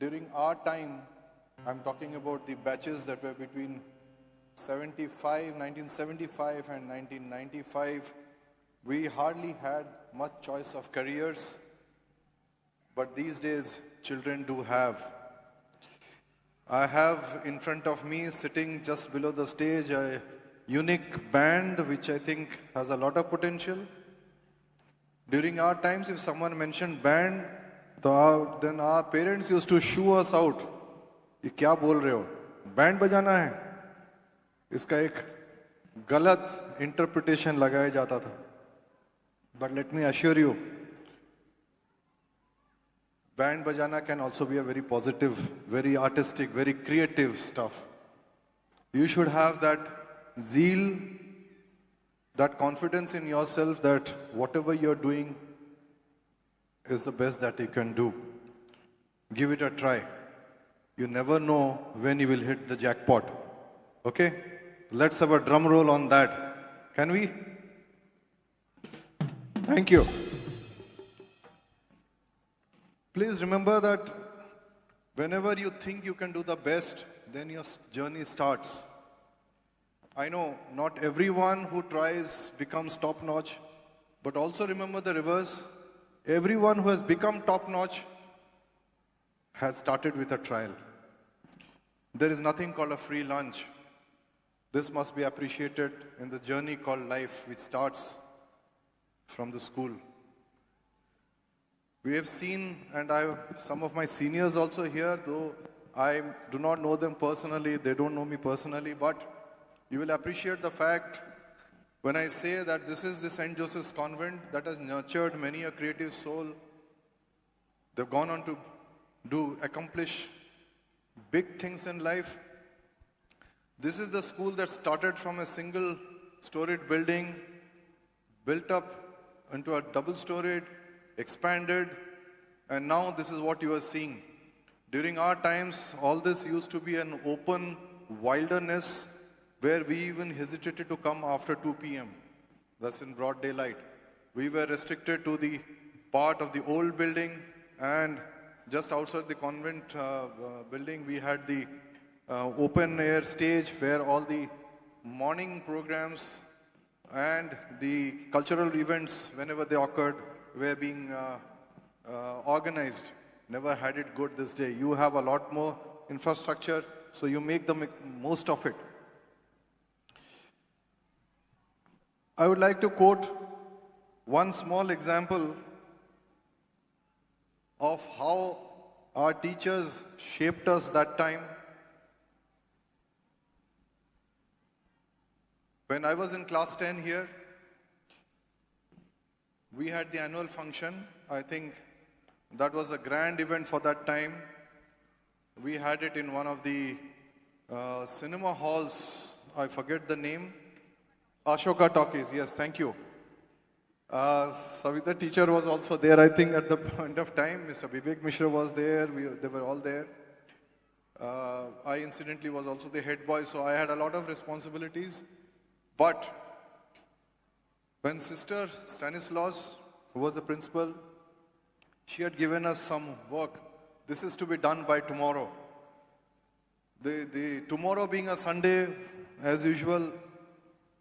During our time, I'm talking about the batches that were between 1975 and 1995, we hardly had much choice of careers, but these days children do have. I have in front of me, sitting just below the stage, a unique band which I think has a lot of potential. During our times, if someone mentioned band, then our parents used to shoo us out. ये क्या बोल रहे हो? Band बजाना है? इसका एक गलत इंटरप्रिटेशन लगाया जाता था. But let me assure you, band bajana can also be a very positive, very artistic, very creative stuff. You should have that zeal, that confidence in yourself that whatever you're doing is the best that you can do. Give it a try. You never know when you will hit the jackpot. Okay? Let's have a drum roll on that. Can we? Thank you. Please remember that whenever you think you can do the best, then your journey starts. I know not everyone who tries becomes top-notch, but also remember the reverse. Everyone who has become top-notch has started with a trial. There is nothing called a free lunch. This must be appreciated in the journey called life, which starts from the school. We have seen, and I have some of my seniors also here, though I do not know them personally, they don't know me personally, but you will appreciate the fact when I say that this is the St. Joseph's Convent that has nurtured many a creative soul. They've gone on to accomplish big things in life. This is the school that started from a single storied building, built up into a double storied, expanded, and now this is what you are seeing. During our times, all this used to be an open wilderness where we even hesitated to come after 2 p.m. That's in broad daylight. We were restricted to the part of the old building, and just outside the convent building, we had the open air stage where all the morning programs and the cultural events, whenever they occurred, were being organized. Never had it good this day. You have a lot more infrastructure, so you make the most of it. I would like to quote one small example of how our teachers shaped us that time. When I was in class 10 here, we had the annual function. I think that was a grand event for that time. We had it in one of the cinema halls. I forget the name. Ashoka Talkies, yes, thank you. Savita teacher was also there, I think, at the point of time. Mr. Vivek Mishra was there. They were all there. I incidentally was also the head boy, so I had a lot of responsibilities. But when Sister Stanislaus, who was the principal, she had given us some work. This is to be done by tomorrow. The tomorrow being a Sunday, as usual,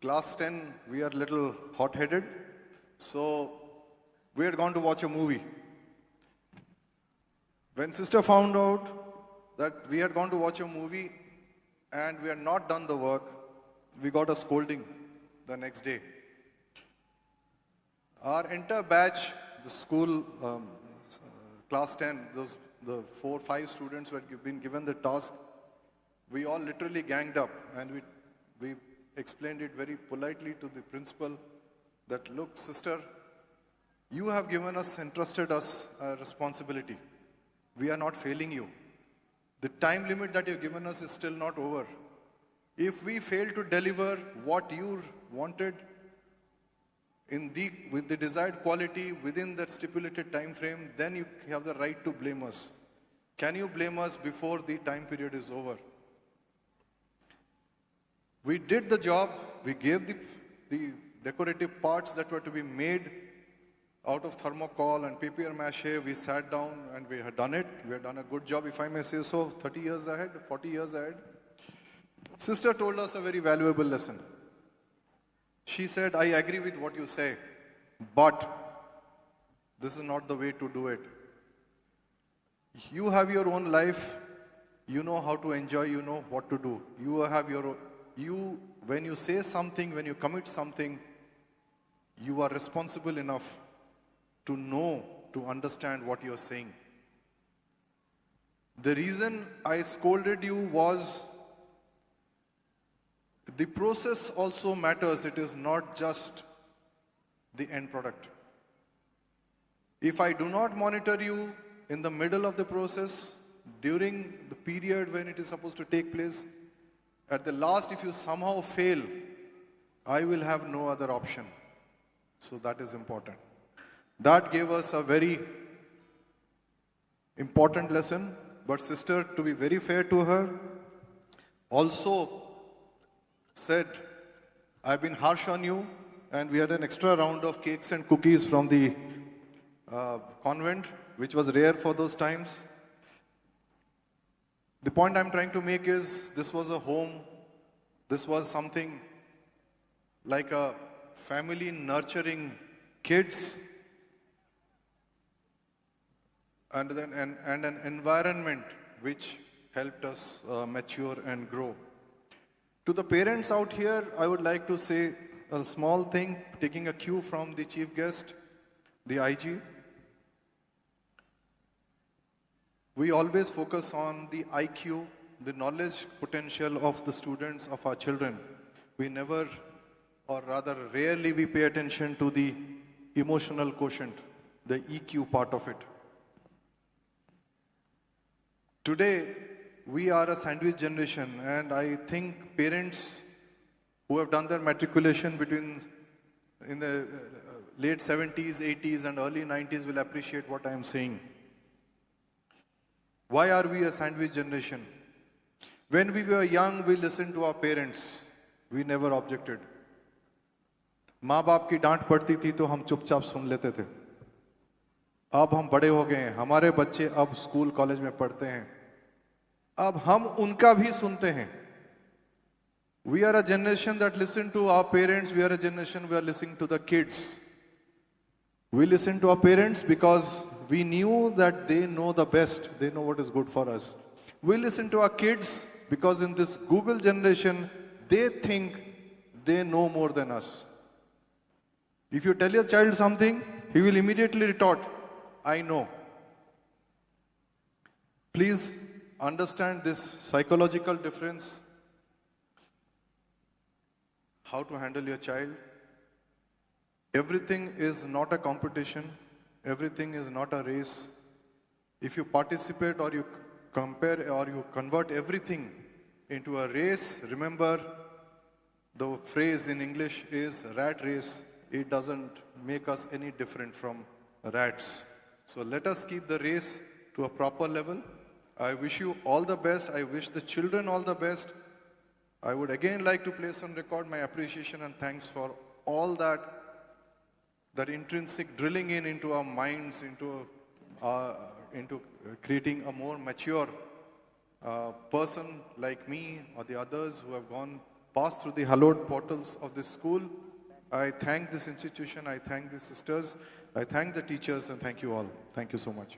class 10, we are a little hot-headed. So we had gone to watch a movie. When sister found out that we had gone to watch a movie and we had not done the work, we got a scolding the next day. Our entire batch, the school, class 10, the 4-5 students who had been given the task, we all literally ganged up and we explained it very politely to the principal that, look, sister, you have given us, entrusted us a responsibility. We are not failing you. The time limit that you've given us is still not over. If we fail to deliver what you wanted with the desired quality within that stipulated time frame, then you have the right to blame us. Can you blame us before the time period is over? We did the job. We gave the decorative parts that were to be made out of thermocol and papier mâché. We sat down and we had done it. We had done a good job, if I may say so, 30 years ahead, 40 years ahead. Sister told us a very valuable lesson. She said, I agree with what you say, but this is not the way to do it. You have your own life. You know how to enjoy. You know what to do. You have your own. When you say something, when you commit something, you are responsible enough to know, to understand what you're saying. The reason I scolded you was the process also matters. It is not just the end product. If I do not monitor you in the middle of the process, during the period when it is supposed to take place, at the last, if you somehow fail, I will have no other option. So that is important. That gave us a very important lesson. But sister, to be very fair to her, also said, I've been harsh on you, and we had an extra round of cakes and cookies from the convent, which was rare for those times. The point I'm trying to make is, this was a home, this was something like a family nurturing kids, and an environment which helped us mature and grow. To the parents out here, I would like to say a small thing, taking a cue from the chief guest, the IG. We always focus on the IQ, the knowledge potential of the students, of our children. We never, or rather rarely, we pay attention to the emotional quotient, the EQ part of it. Today, we are a sandwich generation, and I think parents who have done their matriculation between in the late 70s, 80s, and early 90s will appreciate what I am saying. Why are we a sandwich generation? When we were young, we listened to our parents. We never objected. माँ बाप की डांट पड़ती थी तो हम चुपचाप सुन लेते थे. अब हम बड़े हो गए हैं, हमारे बच्चे अब स्कूल कॉलेज में पढ़ते हैं. अब हम उनका भी सुनते हैं. We are a generation that listen to our parents. We are a generation we are listening to the kids. We listen to our parents because we knew that they know the best. They know what is good for us. We listen to our kids because in this Google generation, they think they know more than us. If you tell your child something, he will immediately retort, I know. Please understand this psychological difference. How to handle your child. Everything is not a competition. Everything is not a race. If you participate or you compare or you convert everything into a race, remember the phrase in English is rat race. It doesn't make us any different from rats. So let us keep the race to a proper level. I wish you all the best. I wish the children all the best. I would again like to place on record my appreciation and thanks for all that intrinsic drilling into our minds, into creating a more mature person like me or the others who have passed through the hallowed portals of this school. I thank this institution, I thank the sisters, I thank the teachers, and thank you all. Thank you so much.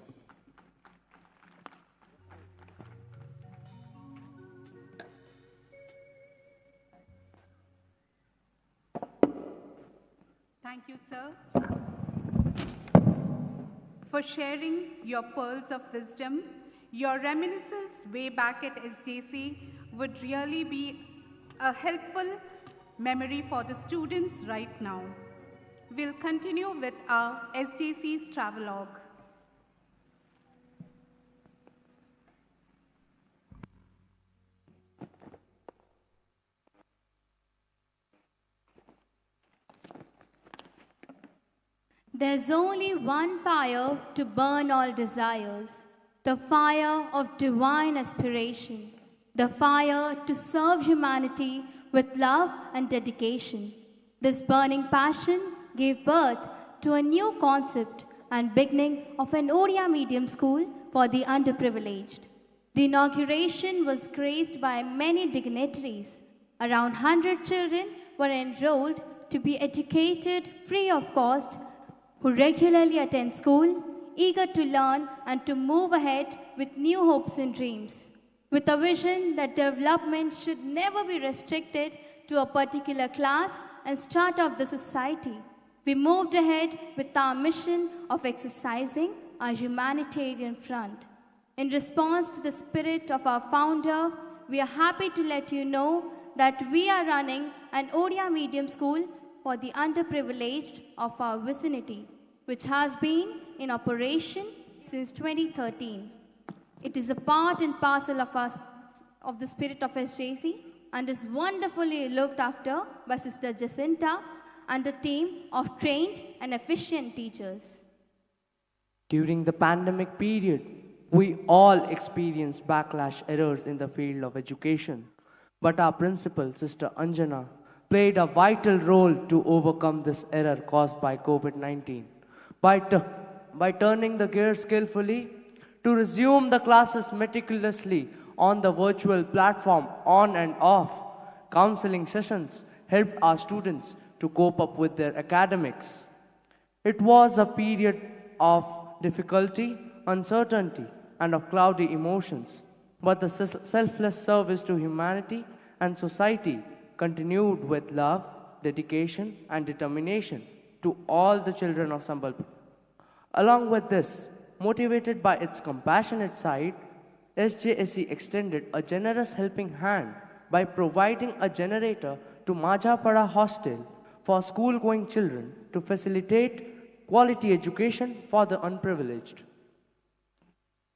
Thank you, sir, for sharing your pearls of wisdom. Your reminiscences way back at SJC would really be a helpful memory for the students right now. We'll continue with our SJC's travelogue. There's only one fire to burn all desires, the fire of divine aspiration, the fire to serve humanity with love and dedication. This burning passion gave birth to a new concept and beginning of an Odia medium school for the underprivileged. The inauguration was graced by many dignitaries. Around 100 children were enrolled to be educated free of cost, who regularly attend school, eager to learn and to move ahead with new hopes and dreams. With a vision that development should never be restricted to a particular class and strata of the society, we moved ahead with our mission of exercising our humanitarian front. In response to the spirit of our founder, we are happy to let you know that we are running an Odia medium school for the underprivileged of our vicinity, which has been in operation since 2013. It is a part and parcel of the spirit of SJC and is wonderfully looked after by Sister Jacinta and a team of trained and efficient teachers. During the pandemic period, we all experienced backlash errors in the field of education. But our principal, Sister Anjana, played a vital role to overcome this error caused by COVID-19 by turning the gear skillfully to resume the classes meticulously on the virtual platform on and off. Counseling sessions helped our students to cope up with their academics. It was a period of difficulty, uncertainty, and of cloudy emotions. but the selfless service to humanity and society continued with love, dedication, and determination to all the children of Sambalpur. Along with this, motivated by its compassionate side, SJSC extended a generous helping hand by providing a generator to Majhapada Hostel for school-going children to facilitate quality education for the unprivileged.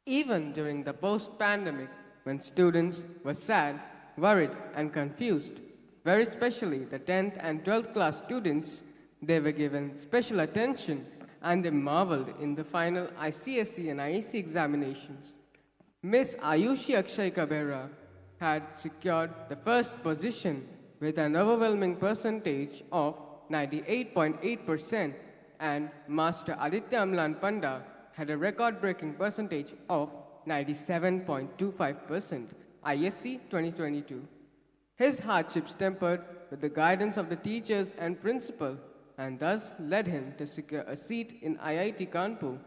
Even during the post-pandemic, when students were sad, worried, and confused, very especially the 10th and 12th class students, they were given special attention and they marveled in the final ICSE and IEC examinations. Miss Ayushi Akshay Kabera had secured the first position with an overwhelming percentage of 98.8%, and Master Aditya Amlan Panda had a record-breaking percentage of 97.25%, ISC 2022. His hardships tempered with the guidance of the teachers and principal, and thus led him to secure a seat in IIT Kanpur.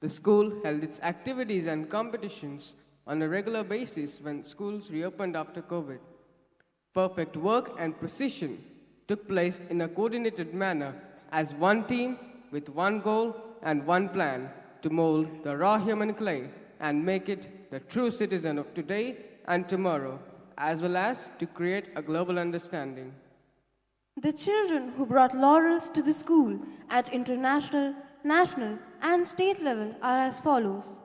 The school held its activities and competitions on a regular basis when schools reopened after COVID. Perfect work and precision took place in a coordinated manner as one team with one goal and one plan to mold the raw human clay and make it the true citizen of today and tomorrow, as well as to create a global understanding. The children who brought laurels to the school at international, national, and state level are as follows.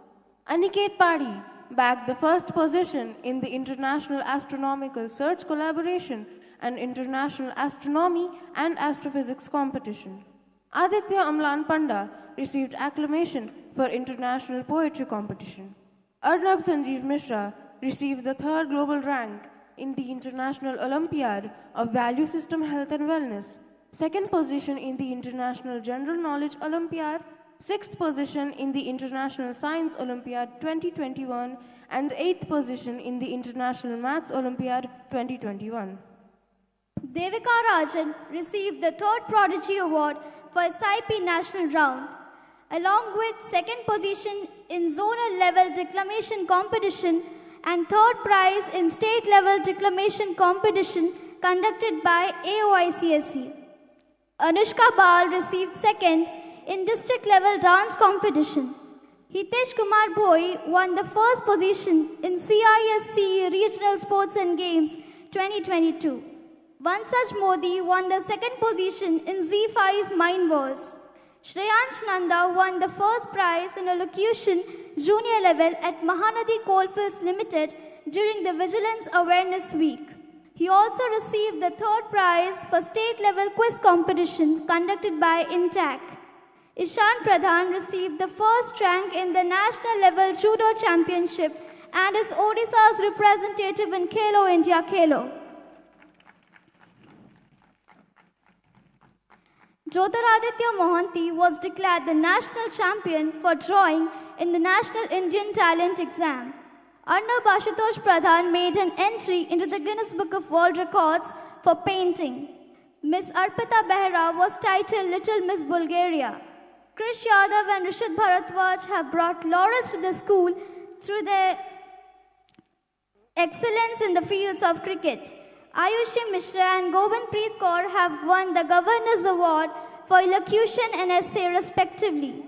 Aniket Padi bagged the first position in the International Astronomical Search Collaboration and International Astronomy and Astrophysics competition. Aditya Amlan Panda received acclamation for International Poetry competition. Arnab Sanjeev Mishra received the third global rank in the International Olympiad of Value System Health and Wellness, second position in the International General Knowledge Olympiad, sixth position in the International Science Olympiad 2021, and eighth position in the International Maths Olympiad 2021. Devika Rajan received the third Prodigy Award for SIP National Round, along with second position in zonal level declamation competition and third prize in state level declamation competition conducted by AOICSE. Anushka Bal received second in district level dance competition. Hitesh Kumar Bhoi won the first position in CISC Regional Sports and Games 2022. Vansaj Modi won the second position in Z5 Mind Wars. Shreyansh Nanda won the first prize in elocution junior level at Mahanadi Coalfields Limited during the Vigilance Awareness Week. He also received the third prize for state level quiz competition conducted by INTAC. Ishan Pradhan received the first rank in the national level judo championship and is Odisha's representative in Khelo India Khelo. Jyotiraditya Mohanty was declared the national champion for drawing in the National Indian Talent Exam. Arnab Ashutosh Pradhan made an entry into the Guinness Book of World Records for painting. Miss Arpita Behra was titled Little Miss Bulgaria. Krish Yadav and Rishad Bharadwaj have brought laurels to the school through their excellence in the fields of cricket. Ayushi Mishra and Govind Preet Kaur have won the Governor's Award for elocution and essay respectively.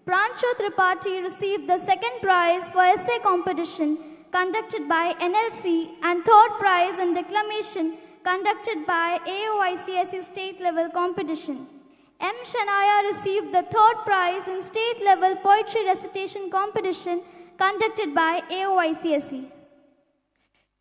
Pranshu Tripathi received the second prize for essay competition conducted by NLC and third prize in declamation conducted by AOICSE state level competition. M. Shanaya received the third prize in state level poetry recitation competition conducted by AOICSE.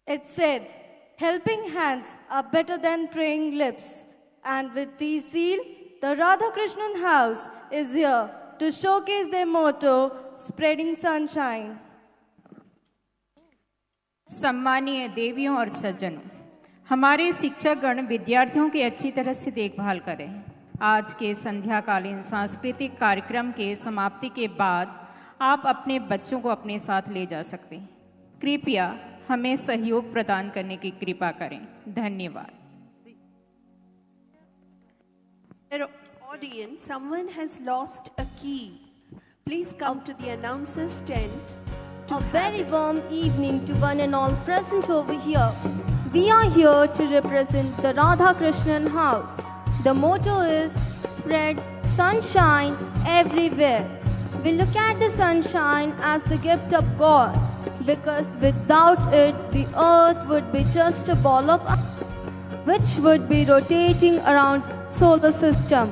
It said, helping hands are better than praying lips. And with tea seal, the Radhakrishnan House is here to showcase their motto, spreading sunshine. सम्मानीय देवियों और सज्जनों, हमारे शिक्षकगण विद्यार्थियों की अच्छी तरह से देखभाल करें। आज के संध्याकालीन सांस्कृतिक कार्यक्रम के समाप्ति के बाद आप अपने बच्चों को अपने साथ ले जा सकते हैं। कृपया हमें सहयोग प्रदान करने की कृपा करें। धन्यवाद। Audience, someone has lost a key. Please come to the announcer's tent to A very warm evening to one and all present over here. We are here to represent the Radha Krishnan house. The motto is spread sunshine everywhere. We look at the sunshine as the gift of God, because without it the earth would be just a ball of ice, which would be rotating around solar system.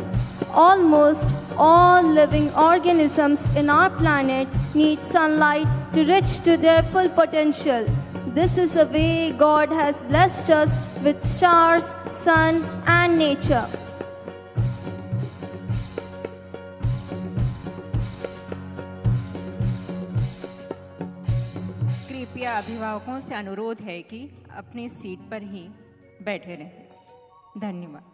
Almost all living organisms in our planet need sunlight to reach to their full potential. This is the way God has blessed us with stars, sun and nature. कृपया अभिभावकों से अनुरोध है कि अपनी seat पर ही बैठे रहें। धन्यवाद।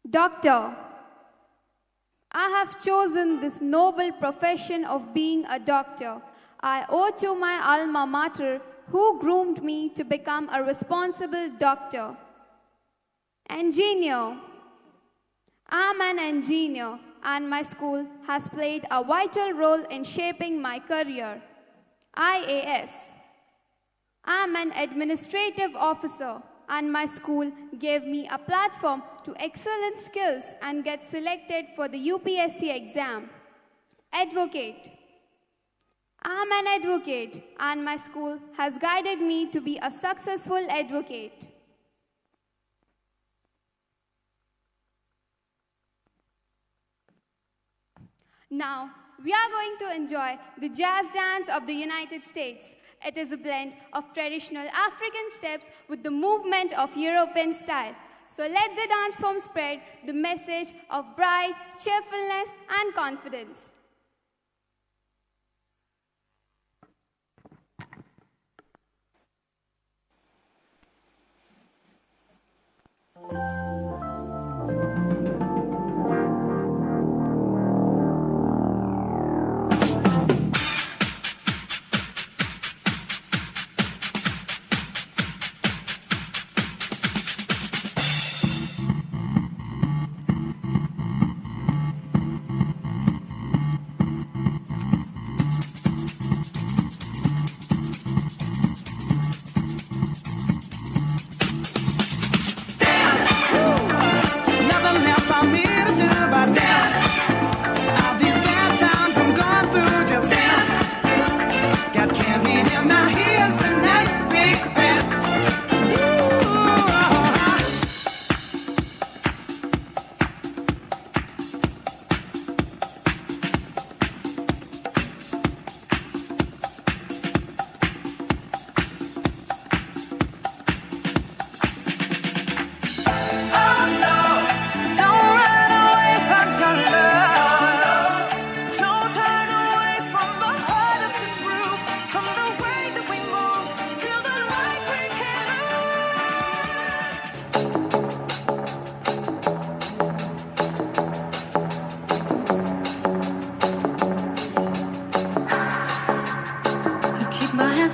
Doctor, I have chosen this noble profession of being a doctor. I owe to my alma mater who groomed me to become a responsible doctor. Engineer. I'm an engineer and my school has played a vital role in shaping my career. IAS. I'm an administrative officer and my school gave me a platform to excel in skills and get selected for the UPSC exam. Advocate. I'm an advocate and my school has guided me to be a successful advocate. Now, we are going to enjoy the jazz dance of the United States. It is a blend of traditional African steps with the movement of European style. So let the dance form spread the message of pride, cheerfulness, and confidence.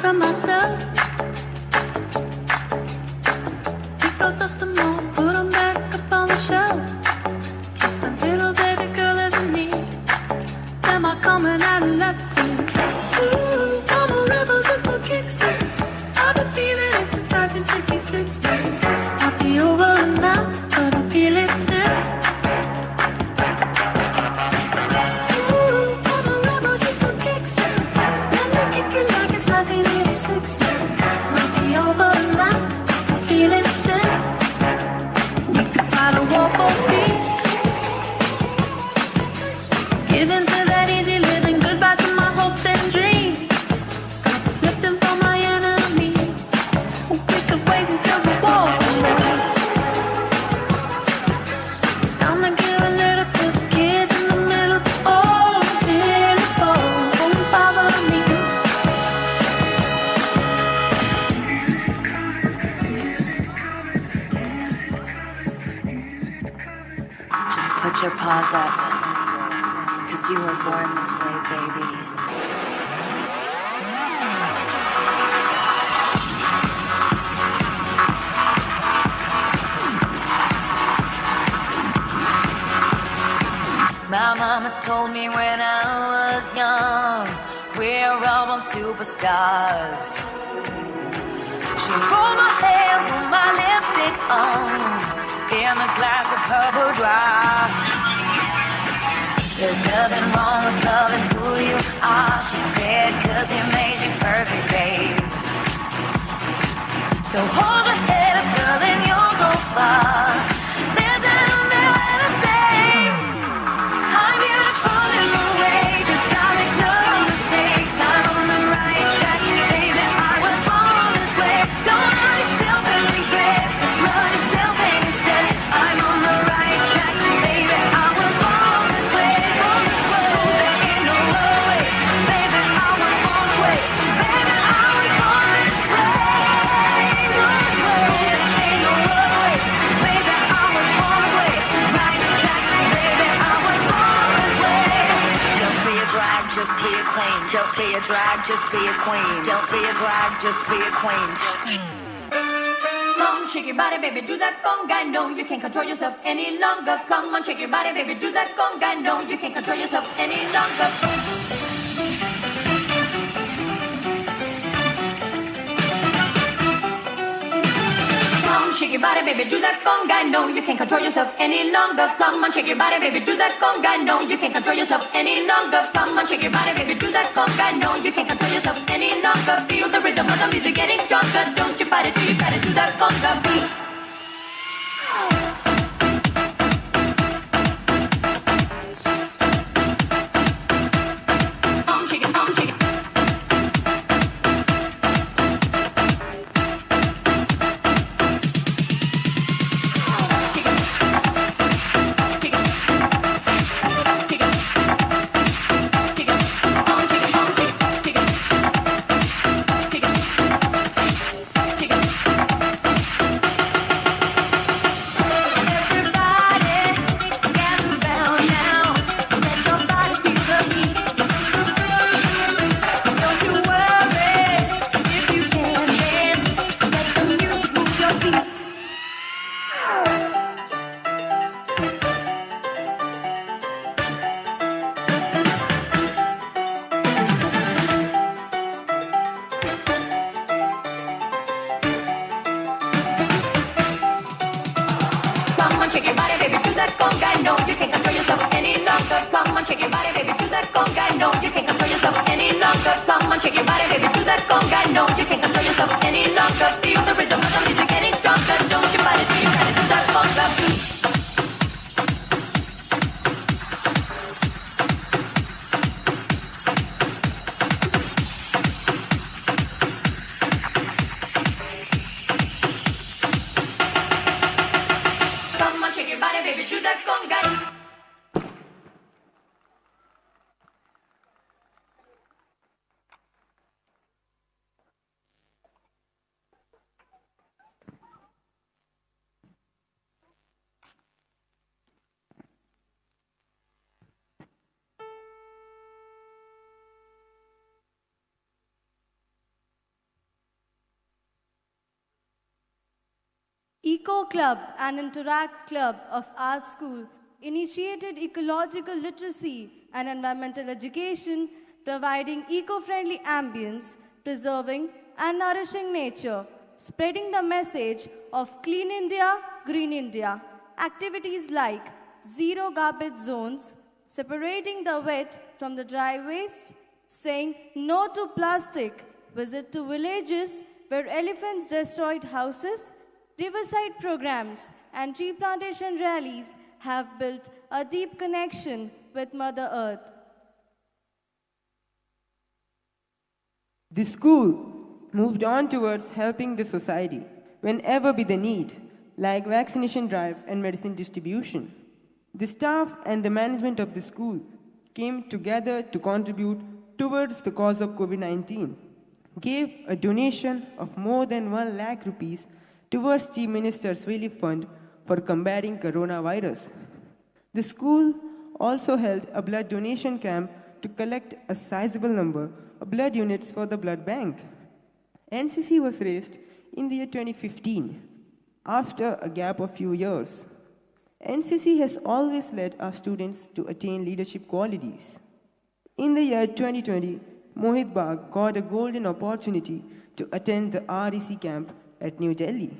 On myself, pick out dust them all, put them back up on the shelf. Kiss my little baby girl as in me. Am I coming out of left field? Ooh, I'm a rebel just for kicks. I've been feeling it since 1966. I'll be over now, but I feel it still. Ooh, I'm a rebel just for kicks. Let me kick it like it's 1986. Might be over now, I feel it still. We can fight a war for peace. Give in to that easy living, goodbye to my hopes and dreams. Stop flipping for my enemies. We could wait until the walls come down. It's time to give a little to the kids in the middle. Oh, till it falls, won't bother me. Zaza. Cause you were born this way, baby. My mama told me when I was young, we're all born superstars. She rolled my hair, put my lipstick on, in a glass of her boudoir. There's nothing wrong with loving who you are, she said, cause you made you perfect, babe. So hold your head up, girl, and you'll go far. There's an way to say I'm beautiful in a way, cause I make no mistakes. I'm on the right track, baby, I was born this way. Don't hurt yourself and regret, just love yourself instead. I'm on the right track, baby, I was born this way. There ain't no other way, baby, I was born this way. Baby, I was born this way. There ain't no other way, baby, I was born this way. Right track, baby, I was born this way. Don't be a drag, just be a queen. Don't be a drag, just be a queen. Don't be a drag, just be a queen. Come on, shake your body, baby, do that conga. No, you can't control yourself any longer. Come on, shake your body, baby, do that conga. No, you can't control yourself any longer. Come on, shake your body, baby, do that conga. No, you can't control yourself any longer. Come on, shake your body, baby, do that conga. No, you can't control yourself any longer. Come on, shake your body, baby, do that conga. No, you can't control yourself any longer. Feel the rhythm of the music getting stronger. Don't you fight it till you try to do that conga beat. Come shake it, come shake it. Shake your body, baby, do that conga. No, you can't control yourself any longer. Come on, shake your body, baby, do that conga. No, you can't control yourself any longer. Come on, shake your body, baby, do that conga. No, you can't control yourself any longer. Feel the rhythm of the music getting stronger. Don't you fight it till you try to do that conga beat. Eco Club, an interact club of our school, initiated ecological literacy and environmental education, providing eco-friendly ambience, preserving and nourishing nature, spreading the message of Clean India, Green India. Activities like zero garbage zones, separating the wet from the dry waste, saying no to plastic, visit to villages where elephants destroyed houses, riverside programs and tree plantation rallies have built a deep connection with Mother Earth. The school moved on towards helping the society whenever be the need, like vaccination drive and medicine distribution. The staff and the management of the school came together to contribute towards the cause of COVID-19, gave a donation of more than 1 lakh rupees towards Chief Minister's Relief Fund for combating coronavirus. The school also held a blood donation camp to collect a sizable number of blood units for the blood bank. NCC was raised in the year 2015 after a gap of few years. NCC has always led our students to attain leadership qualities. In the year 2020, Mohit Bagh got a golden opportunity to attend the REC camp at New Delhi.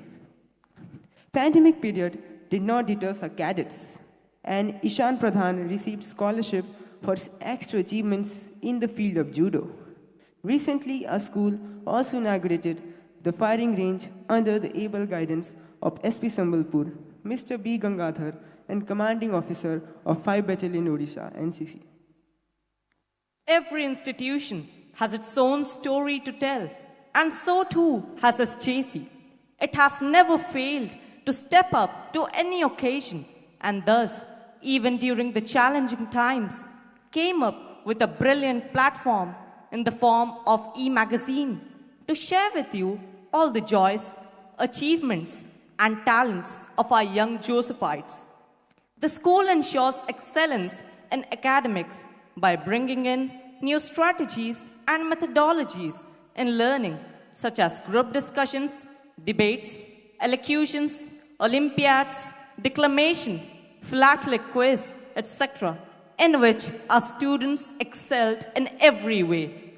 Pandemic period did not deter our cadets, and Ishan Pradhan received scholarship for his extra achievements in the field of judo. Recently, our school also inaugurated the firing range under the able guidance of SP Sambalpur, Mr. B. Gangadhar, and Commanding Officer of 5 Battalion Odisha, NCC. Every institution has its own story to tell, and so too has SJC. It has never failed to step up to any occasion, and thus, even during the challenging times, came up with a brilliant platform in the form of e-magazine to share with you all the joys, achievements, and talents of our young Josephites. The school ensures excellence in academics by bringing in new strategies and methodologies in learning, such as group discussions, debates, elocutions, Olympiads, declamation, philatelic quiz, etc., in which our students excelled in every way.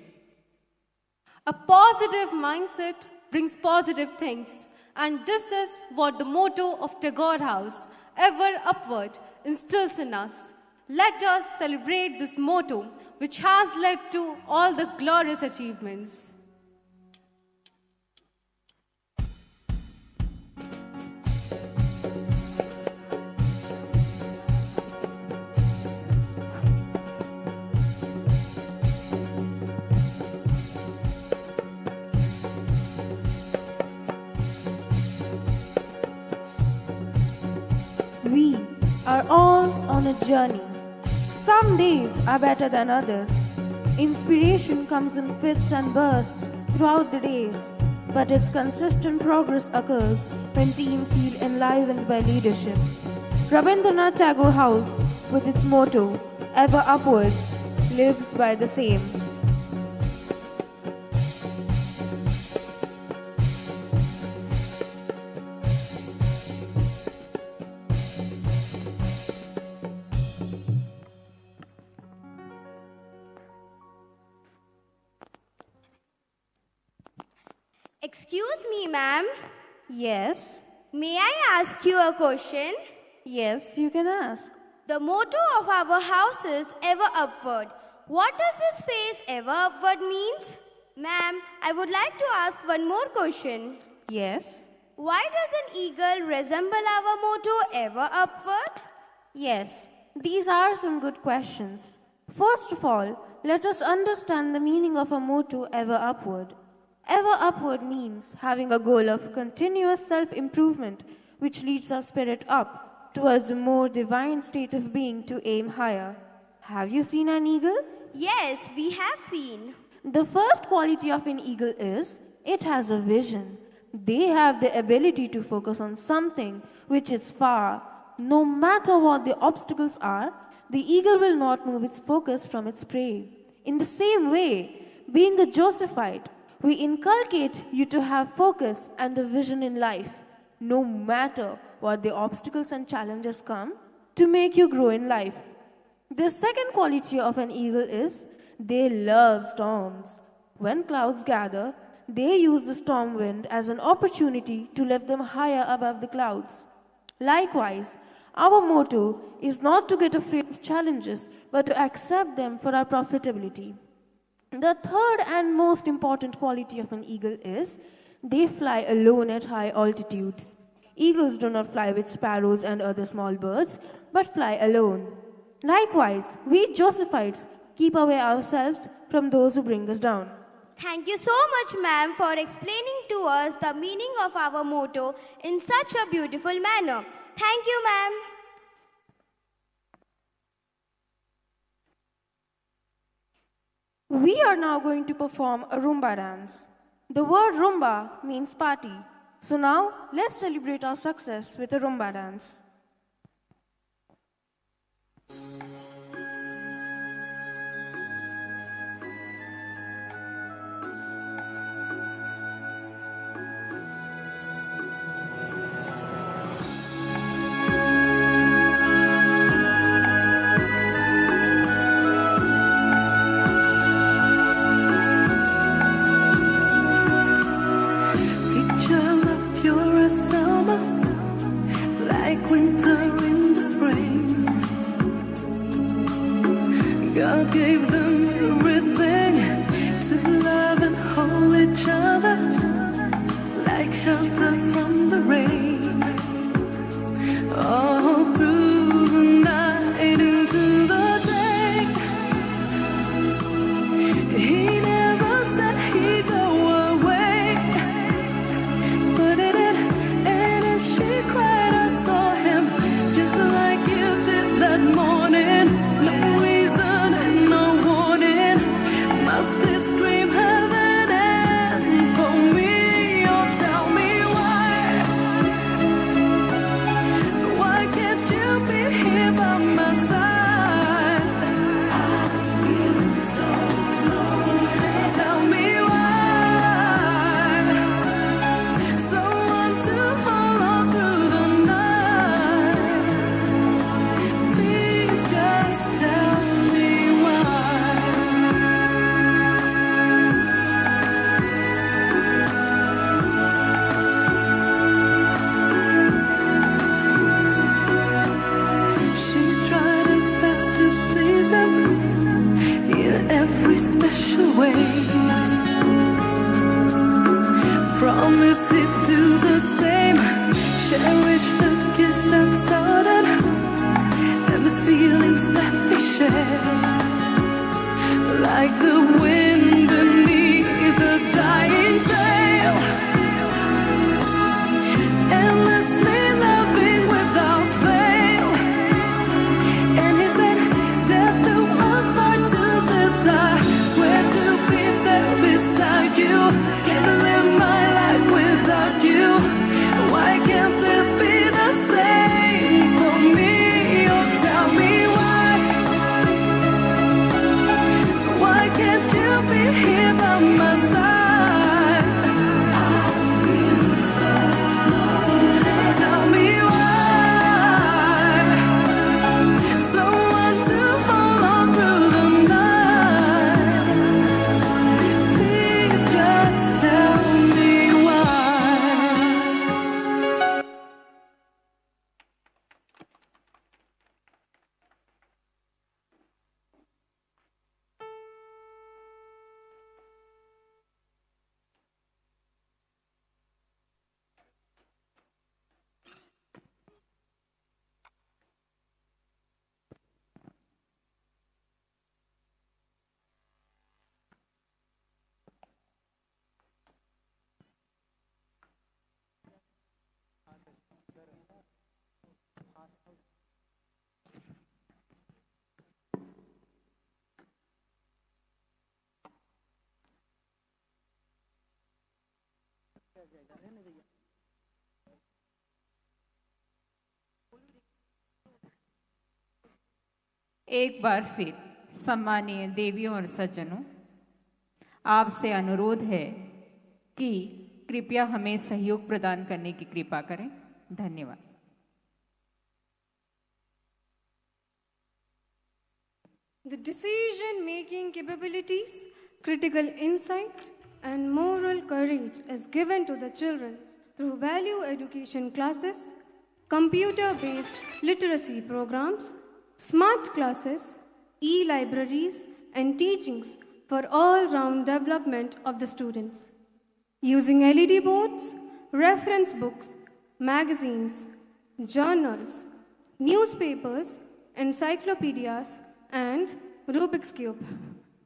A positive mindset brings positive things, and this is what the motto of Tagore House, ever upward, instills in us. Let us celebrate this motto, which has led to all the glorious achievements. We are all on a journey. Some days are better than others. Inspiration comes in fits and bursts throughout the days, but its consistent progress occurs when teams feel enlivened by leadership. Rabindranath Tagore House, with its motto, ever upwards, lives by the same. Excuse me, ma'am. Yes? May I ask you a question? Yes, you can ask. The motto of our house is ever upward. What does this phrase ever upward means? Ma'am, I would like to ask one more question. Yes? Why does an eagle resemble our motto ever upward? Yes, these are some good questions. First of all, let us understand the meaning of a motto ever upward. Ever upward means having a goal of continuous self-improvement which leads our spirit up towards a more divine state of being to aim higher. Have you seen an eagle? Yes, we have seen. The first quality of an eagle is it has a vision. They have the ability to focus on something which is far. No matter what the obstacles are, the eagle will not move its focus from its prey. In the same way, being a Josephite, we inculcate you to have focus and a vision in life, no matter what the obstacles and challenges come, to make you grow in life. The second quality of an eagle is they love storms. When clouds gather, they use the storm wind as an opportunity to lift them higher above the clouds. Likewise, our motto is not to get afraid of challenges, but to accept them for our profitability. The third and most important quality of an eagle is they fly alone at high altitudes. Eagles do not fly with sparrows and other small birds, but fly alone. Likewise, we Josephites keep away ourselves from those who bring us down. Thank you so much, ma'am, for explaining to us the meaning of our motto in such a beautiful manner. Thank you, ma'am. We are now going to perform a Rumba dance. The word Rumba means party. So now, let's celebrate our success with a Rumba dance. Picture the purest summer, like winter in the spring. God gave them everything to love and hold each other, like shelter from the rain. All through the night into the day, He never said He'd go away. But it did, and as she cried, I saw Him, just like you did that morning. No reason and no warning. Must this dream have an end for me? Oh, tell me why. Why can't you be here by my side? I feel so lonely. Tell me why. Someone to hold on through the night. Please just tell me why. She tried her best to please him in every special way. Promise he'd do the same. Cherish the kiss that started and the feelings that they shared, like the wind beneath the dying sail. Endlessly loving without fail. And he said, death do us part to this. I swear to be there beside you. Can't live my life without you. Why can't this be the same for me? Oh, tell me why. Why can't you be here by my side? I feel so lonely. Tell me why. Someone to hold on through the night. Please just tell me why. एक बार फिर सम्मानीय देवियों और सज्जनों, आपसे अनुरोध है कि कृपया हमें सहयोग प्रदान करने की कृपा करें। धन्यवाद। The decision-making capabilities, critical insight, and moral courage is given to the children through value education classes, computer-based literacy programs, smart classes, e-libraries, and teachings for all-round development of the students. Using LED boards, reference books, magazines, journals, newspapers, encyclopedias, and Rubik's Cube,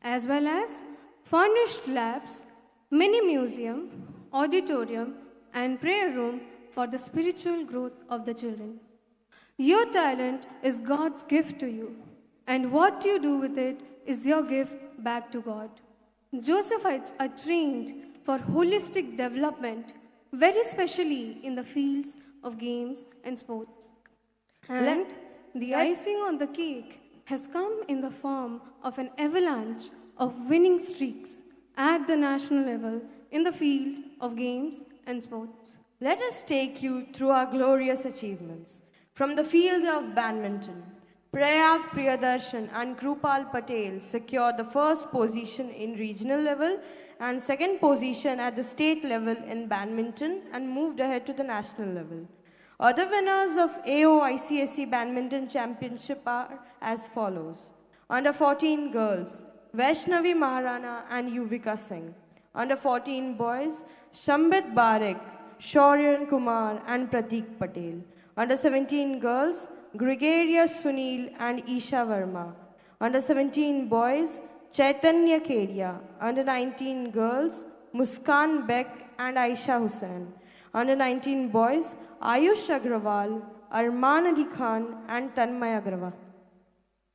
as well as furnished labs, mini museum, auditorium, and prayer room for the spiritual growth of the children. Your talent is God's gift to you, and what you do with it is your gift back to God. Josephites are trained for holistic development, very specially in the fields of games and sports. And the icing on the cake has come in the form of an avalanche of winning streaks at the national level in the field of games and sports. Let us take you through our glorious achievements. From the field of badminton, Prayag Priyadarshan and Krupal Patel secured the first position in regional level and second position at the state level in badminton and moved ahead to the national level. Other winners of AO ICSE Badminton Championship are as follows. Under 14 girls, Vaishnavi Maharana and Yuvika Singh. Under 14 boys, Shambit Barik, Shauryan Kumar and Pratik Patel. Under 17 girls, Gregarious Sunil and Isha Verma. Under 17 boys, Chaitanya Kedia. Under 19 girls, Muskan Bek and Aisha Hussain. Under 19 boys, Ayush Agrawal, Arman Ali Khan and Tanmay Agrawal.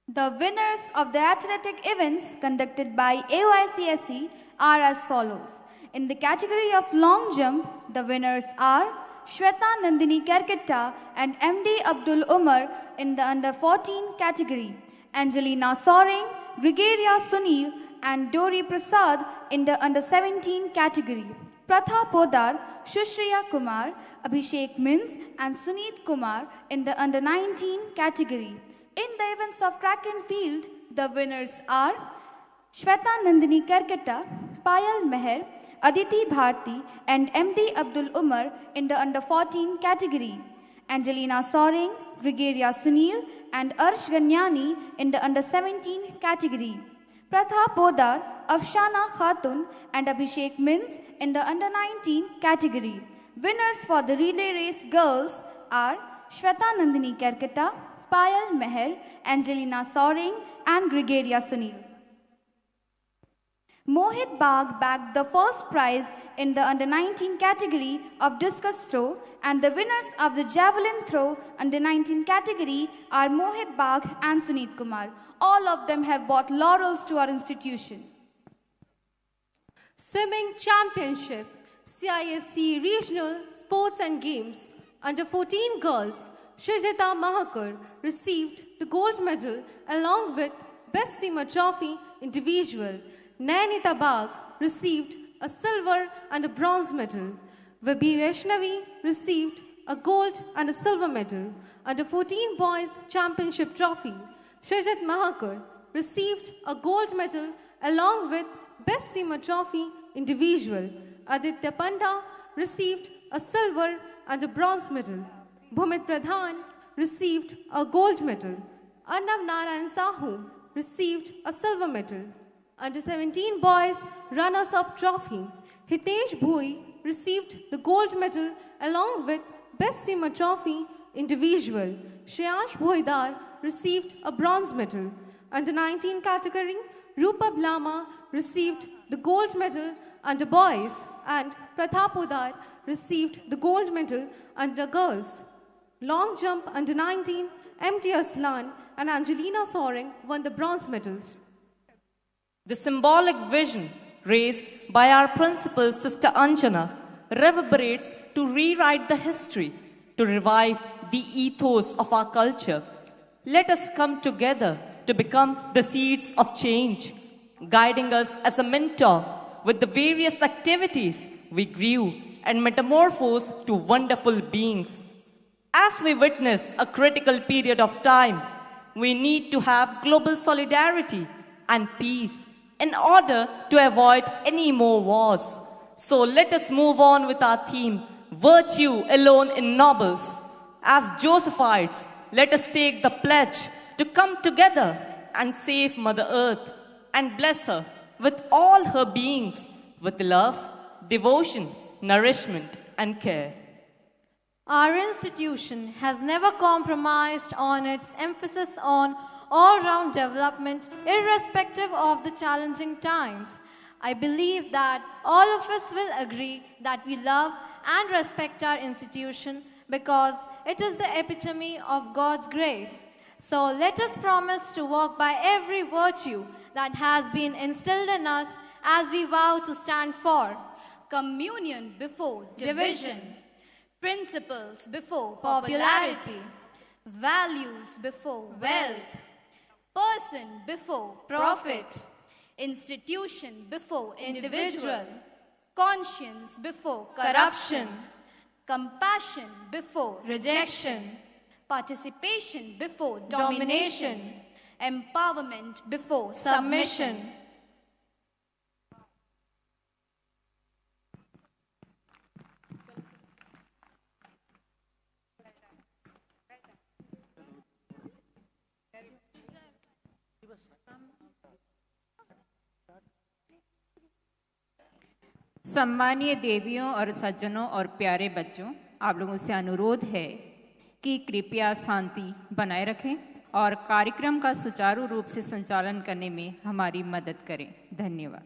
The winners of the athletic events conducted by AOICSE are as follows. In the category of long jump, the winners are Shweta Nandini Kerketta and MD Abdul Umar in the under 14 category, Angelina Soring, Grigaria Sunil and Dori Prasad in the under 17 category. Pratha Podar, Shushriya Kumar, Abhishek Mins and Suneet Kumar in the under 19 category. In the events of track and field, the winners are Shweta Nandini Kerketta, Payal Meher, Aditi Bharti and MD Abdul Umar in the under 14 category. Angelina Soring, Grigaria Sunil and Arsh Ganyani in the under 17 category. Pratha Podar, Afshana Khatun and Abhishek Mins in the under 19 category. Winners for the relay race girls are Shweta Nandini Kerketta, Payal Meher, Angelina Soring and Grigaria Sunil. Mohit Bagh bagged the first prize in the under 19 category of discus throw, and the winners of the javelin throw under 19 category are Mohit Bagh and Suneet Kumar. All of them have brought laurels to our institution. Swimming Championship, CISC Regional Sports and Games. Under 14 girls, Shrijita Mahakar received the gold medal along with Best Swimmer Trophy Individual. Nayanita Bagh received a silver and a bronze medal. Vibhi Vaishnavi received a gold and a silver medal. Under 14 Boys Championship Trophy, Shrijit Mahakar received a gold medal along with Best Swimmer Trophy Individual. Aditya Panda received a silver and a bronze medal. Bhumit Pradhan received a gold medal. Arnav Narayan Sahu received a silver medal. Under 17 Boys Runners-Up Trophy, Hitesh Bhui received the gold medal along with Best Swimmer Trophy Individual. Shreyansh Bhoidar received a bronze medal. Under 19 category, Rupab Lama received the gold medal under boys and Pratap Udar received the gold medal under girls. Long jump under 19, MT Aslan and Angelina Soring won the bronze medals. The symbolic vision raised by our principal Sister Anjana reverberates to rewrite the history, to revive the ethos of our culture. Let us come together to become the seeds of change, guiding us as a mentor with the various activities we grew and metamorphosed to wonderful beings. As we witness a critical period of time, we need to have global solidarity and peace in order to avoid any more wars. So let us move on with our theme, Virtue Alone Ennobles. As Josephites, let us take the pledge to come together and save Mother Earth and bless her with all her beings with love, devotion, nourishment and care. Our institution has never compromised on its emphasis on all-round development, irrespective of the challenging times. I believe that all of us will agree that we love and respect our institution because it is the epitome of God's grace. So let us promise to walk by every virtue that has been instilled in us as we vow to stand for communion before division, principles before popularity, values before wealth, person before profit, institution before individual, conscience before corruption, compassion before rejection, participation before domination, empowerment before submission. सम्मानीय देवियों और सज्जनों और प्यारे बच्चों, आप लोगों से अनुरोध है कि कृपया शांति बनाए रखें और कार्यक्रम का सुचारू रूप से संचालन करने में हमारी मदद करें। धन्यवाद।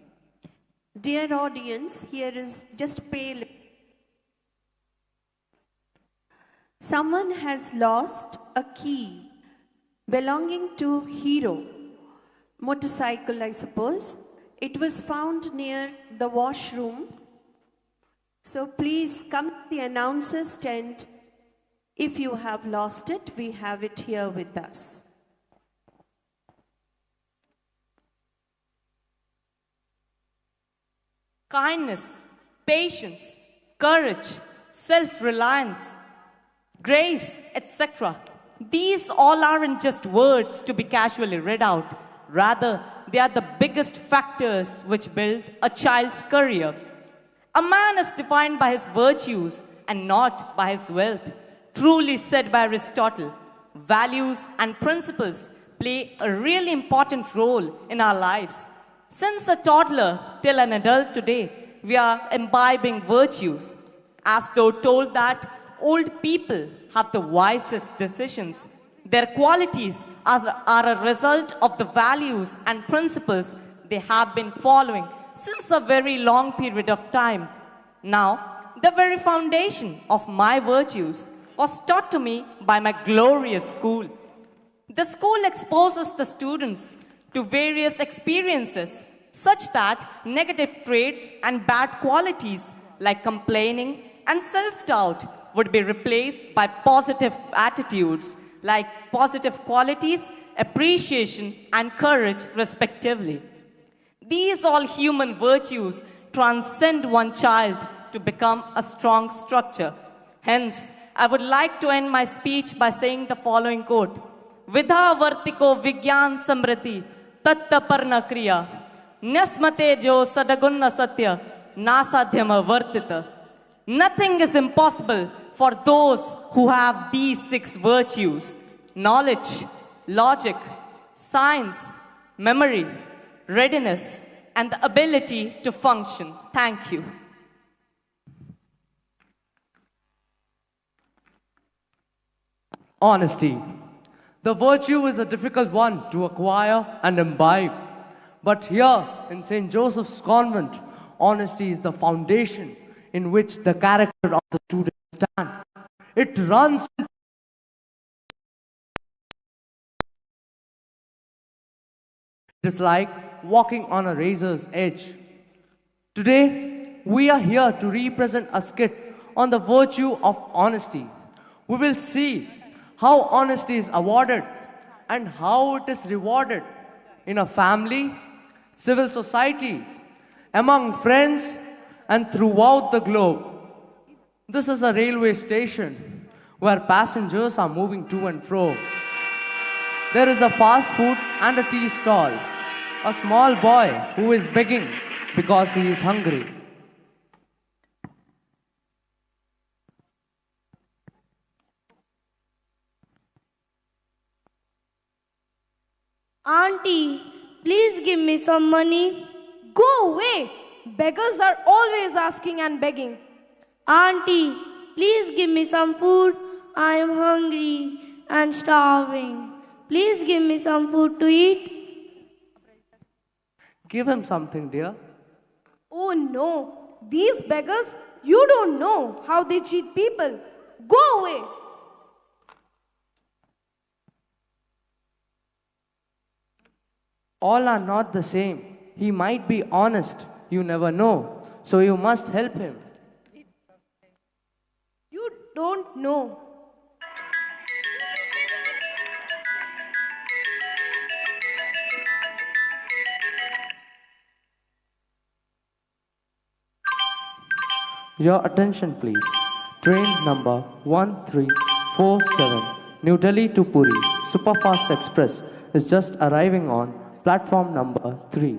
Dear audience, here is just pale. Someone has lost a key belonging to Hero motorcycle, I suppose. It was found near the washroom. So please come to the announcer's tent. If you have lost it, we have it here with us. Kindness, patience, courage, self-reliance, grace, etc. These all aren't just words to be casually read out. Rather, they are the biggest factors which build a child's career. A man is defined by his virtues and not by his wealth. Truly said by Aristotle, values and principles play a really important role in our lives. Since a toddler till an adult today, we are imbibing virtues, as though told that old people have the wisest decisions. Their qualities are a result of the values and principles they have been following since a very long period of time. Now, the very foundation of my virtues was taught to me by my glorious school. The school exposes the students to various experiences such that negative traits and bad qualities like complaining and self-doubt would be replaced by positive attitudes like positive qualities, appreciation, and courage, respectively. These all human virtues transcend one child to become a strong structure. Hence, I would like to end my speech by saying the following quote. Vidha vartiko vigyan samriti tatta parna kriya nyasmate jo sadagunna satya nasadhyama vartita. Nothing is impossible for those who have these 6 virtues: knowledge, logic, science, memory, readiness, and the ability to function. Thank you. Honesty. The virtue is a difficult one to acquire and imbibe. But here in St. Joseph's Convent, honesty is the foundation in which the character of the student stands. It runs It is like walking on a razor's edge. Today, we are here to represent a skit on the virtue of honesty. We will see how honesty is awarded and how it is rewarded in a family, civil society, among friends, and throughout the globe. This is a railway station where passengers are moving to and fro. There is a fast food and a tea stall. A small boy who is begging because he is hungry. Auntie, please give me some money. Go away! Beggars are always asking and begging. Auntie, please give me some food. I am hungry and starving. Please give me some food to eat. Give him something, dear. Oh no, these beggars, you don't know how they cheat people. Go away! All are not the same. He might be honest, you never know. So you must help him. You don't know. Your attention please. Train number 1347, New Delhi to Puri, Superfast Express is just arriving on platform number 3.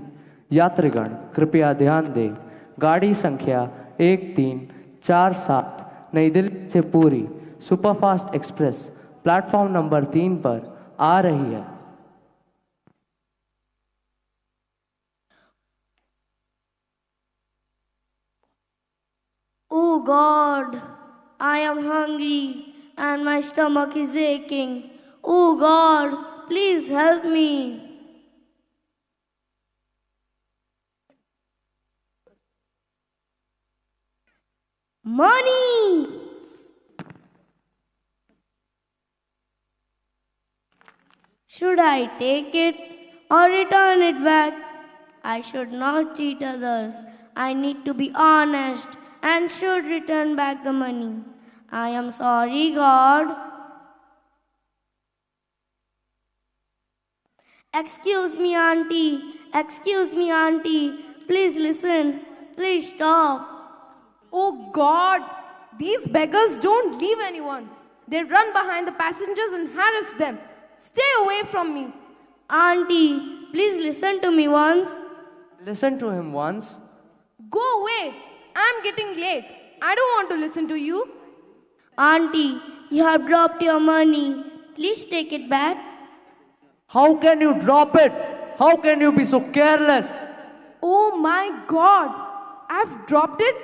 यात्रीगण कृपया ध्यान दें, गाड़ी संख्या 1347 नई दिल्ली से पूरी superfast express platform number 3 पर आ रही है। Oh God, I am hungry and my stomach is aching. Oh God, please help me. Money! Should I take it or return it back? I should not cheat others. I need to be honest and should return back the money. I am sorry, God. Excuse me, Auntie. Excuse me, Auntie. Please listen. Please stop. Oh God, these beggars don't leave anyone. They run behind the passengers and harass them. Stay away from me. Auntie, please listen to me once. Listen to him once. Go away. I'm getting late. I don't want to listen to you. Auntie, you have dropped your money. Please take it back. How can you drop it? How can you be so careless? Oh my God, I've dropped it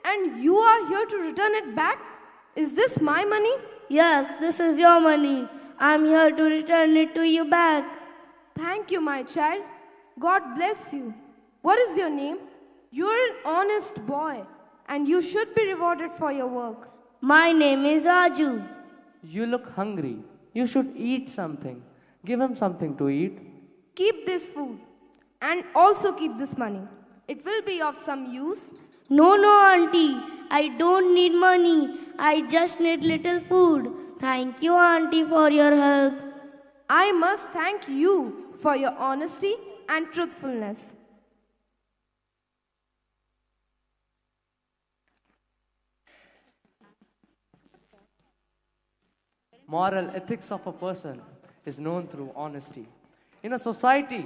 and you are here to return it back? Is this my money? Yes, this is your money. I'm here to return it to you back. Thank you, my child. God bless you. What is your name? You're an honest boy and you should be rewarded for your work. My name is Raju. You look hungry. You should eat something. Give him something to eat. Keep this food and also keep this money. It will be of some use. No, Auntie. I don't need money. I just need little food. Thank you, Auntie, for your help. I must thank you for your honesty and truthfulness. Moral ethics of a person is known through honesty. In a society,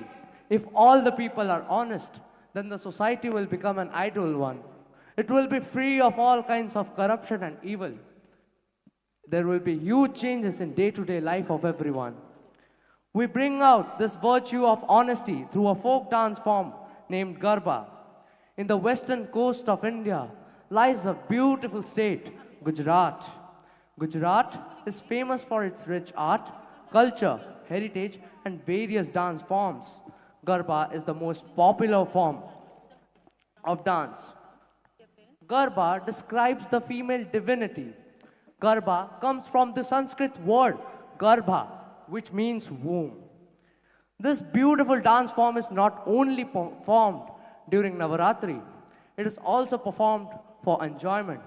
if all the people are honest, then the society will become an ideal one. It will be free of all kinds of corruption and evil. There will be huge changes in day-to-day life of everyone. We bring out this virtue of honesty through a folk dance form named Garba. In the western coast of India lies a beautiful state, Gujarat. Gujarat is famous for its rich art, culture, heritage, and various dance forms. Garba is the most popular form of dance. Garba describes the female divinity. Garba comes from the Sanskrit word Garbha, which means womb. This beautiful dance form is not only performed during Navaratri, it is also performed for enjoyment.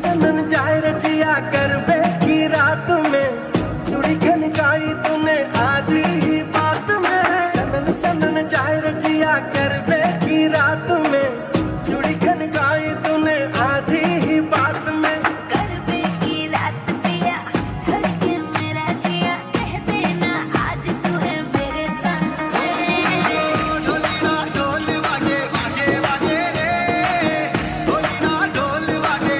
सनन जाए रचिया करबे की रात में चूड़ी खनकाई तूने आधी ही बात में सनन सनन जाए रचिया करबे की रात में चूड़ी खनकाई तूने आधी ही बात में करबे की रात पिया धड़के मेरा जिया कह देना आज तू है मेरे संग ढोली ना ढोल वागे वागे वागे रे ढोली ना ढोल वागे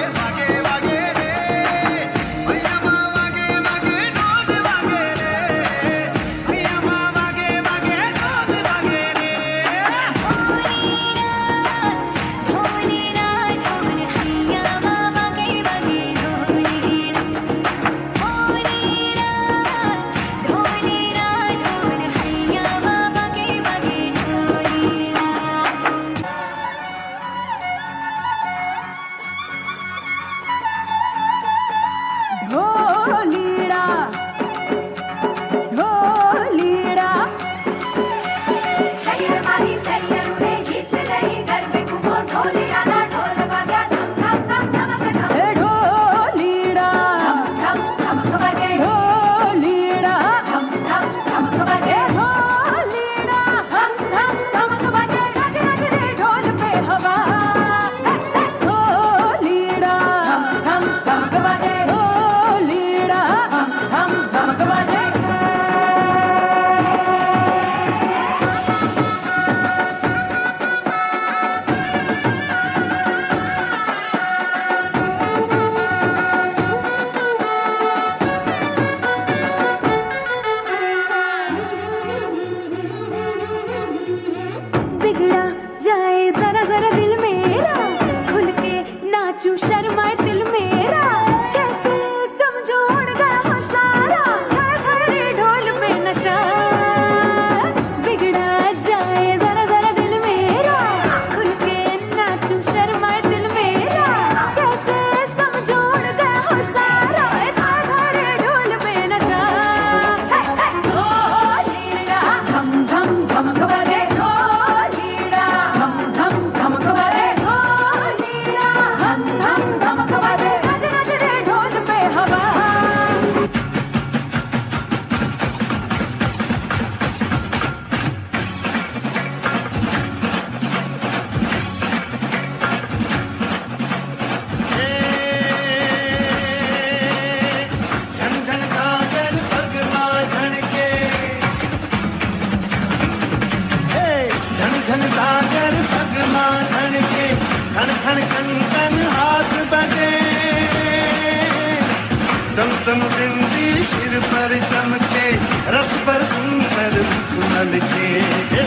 नाचूं शर्माए दिल मेरा कैसे समझोड़ गया हो सारा छाया छाया रे ढोल पे नशा बिगड़ा जाए जरा जरा दिल मेरा खुल के नाचूं शर्माए दिल मेरा कैसे समझोड़ गया हो सारा छाया छाया रे ढोल पे नशा ओ लीड़ा धम धम धम कबरे झन सागर पगमा झनके खन खन कन कन हाथ बजे चमचम बिंदी सिर पर चमके रस पर सुंदर कुनल के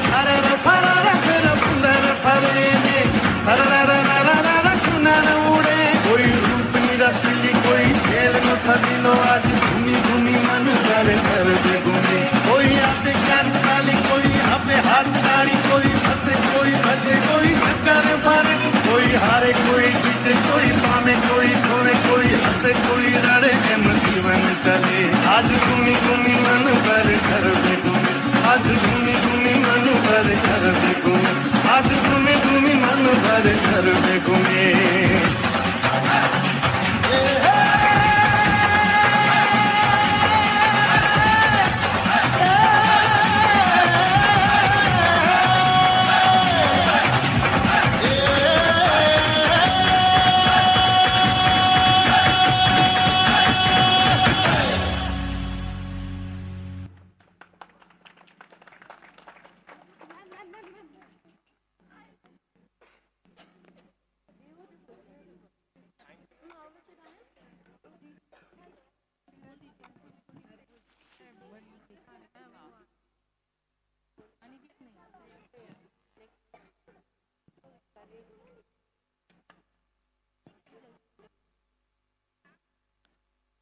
सरर फरर कर सुंदर फरे में सरर रर कुनल उड़े कोई रूप निरसली कोई छेल न थदिलो आज घूमी घूमी मन करे सर पे घूमे कोई आते कान वाली कोई अपने हाथ गाड़ी कोई हंसे कोई भजे कोई चक्कर मारे कोई हारे कोई जीते कोई पामे कोई खोए कोई हंसे कोई रड़े एम जीवन चले आज घूमी घूमी मन भर घर पे घूमे आज घूमी घूमी मन भर घर पे घूमे आज घूमी घूमी मन भर घर पे घूमे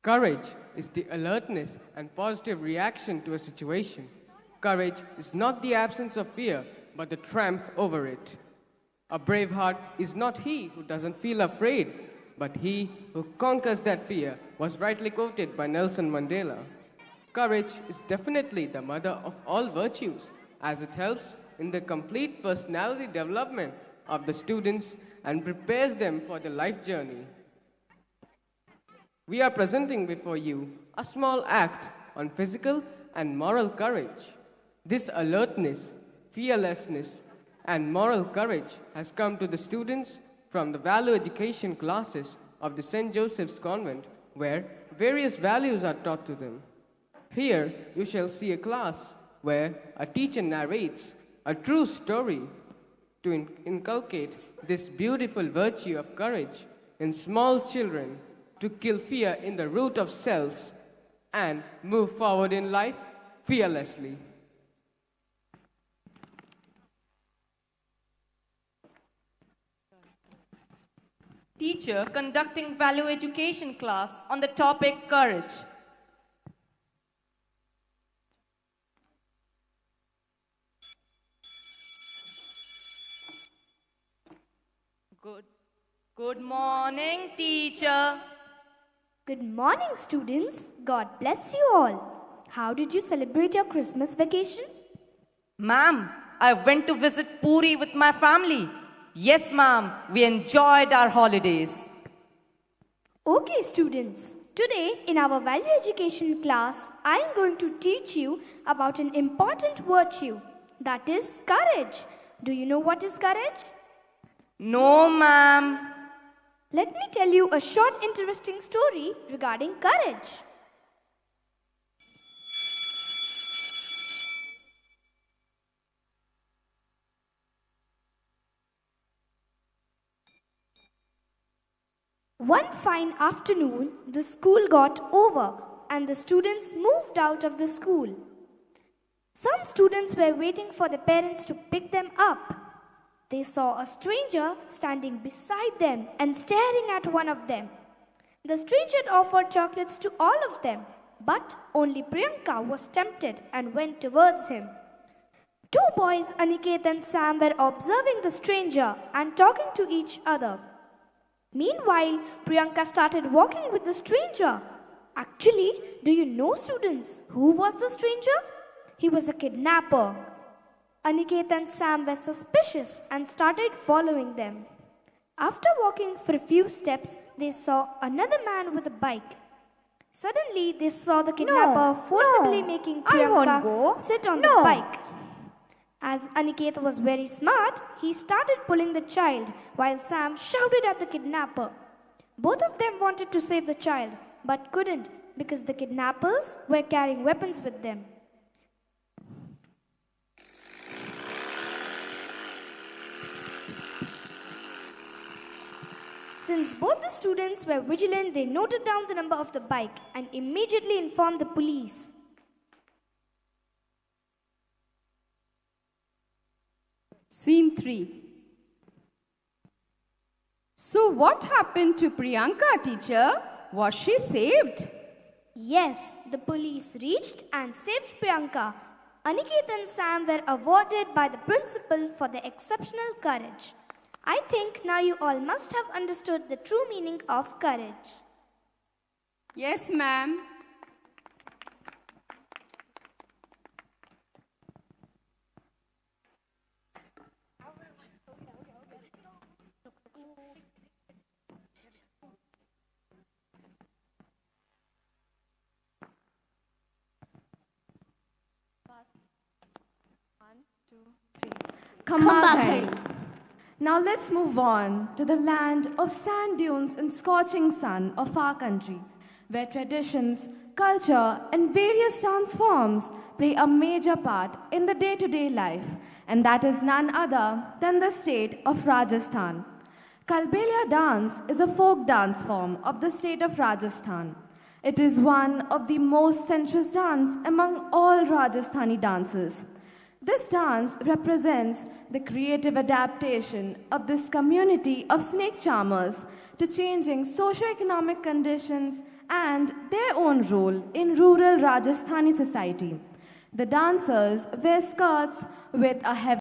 Courage is the alertness and positive reaction to a situation. Courage is not the absence of fear, but the triumph over it. A brave heart is not he who doesn't feel afraid, but he who conquers that fear, was rightly quoted by Nelson Mandela. Courage is definitely the mother of all virtues, as it helps in the complete personality development of the students and prepares them for the life journey. We are presenting before you a small act on physical and moral courage. This alertness, fearlessness, and moral courage has come to the students from the value education classes of the St. Joseph's Convent, where various values are taught to them. Here you shall see a class where a teacher narrates a true story to inculcate this beautiful virtue of courage in small children, to kill fear in the root of selves and move forward in life fearlessly. Teacher conducting value education class on the topic courage. Good morning, teacher. Good morning, students. God bless you all. How did you celebrate your Christmas vacation? Ma'am, I went to visit Puri with my family. Yes, ma'am, we enjoyed our holidays. Okay, students. Today, in our value education class, I am going to teach you about an important virtue, that is courage. Do you know what is courage? No, ma'am. Let me tell you a short interesting story regarding courage. One fine afternoon, the school got over and the students moved out of the school. Some students were waiting for their parents to pick them up. They saw a stranger standing beside them and staring at one of them. The stranger offered chocolates to all of them, but only Priyanka was tempted and went towards him. Two boys, Aniket and Sam, were observing the stranger and talking to each other. Meanwhile, Priyanka started walking with the stranger. Actually, do you know, students, who was the stranger? He was a kidnapper. Aniket and Sam were suspicious and started following them. After walking for a few steps, they saw another man with a bike. Suddenly, they saw the kidnapper forcibly making Priyanka sit on the bike. As Aniket was very smart, he started pulling the child while Sam shouted at the kidnapper. Both of them wanted to save the child, but couldn't because the kidnappers were carrying weapons with them. Since both the students were vigilant, they noted down the number of the bike and immediately informed the police. Scene 3. So what happened to Priyanka, teacher? Was she saved? Yes, the police reached and saved Priyanka. Aniket and Sam were awarded by the principal for their exceptional courage. I think now you all must have understood the true meaning of courage. Yes, ma'am. Kamal. Now let's move on to the land of sand dunes and scorching sun of our country, where traditions, culture, and various dance forms play a major part in the day-to-day life, and that is none other than the state of Rajasthan. Kalbelia dance is a folk dance form of the state of Rajasthan. It is one of the most sensuous dance among all Rajasthani dances. This dance represents the creative adaptation of this community of snake charmers to changing socio-economic conditions and their own role in rural Rajasthani society. The dancers wear skirts with a heavy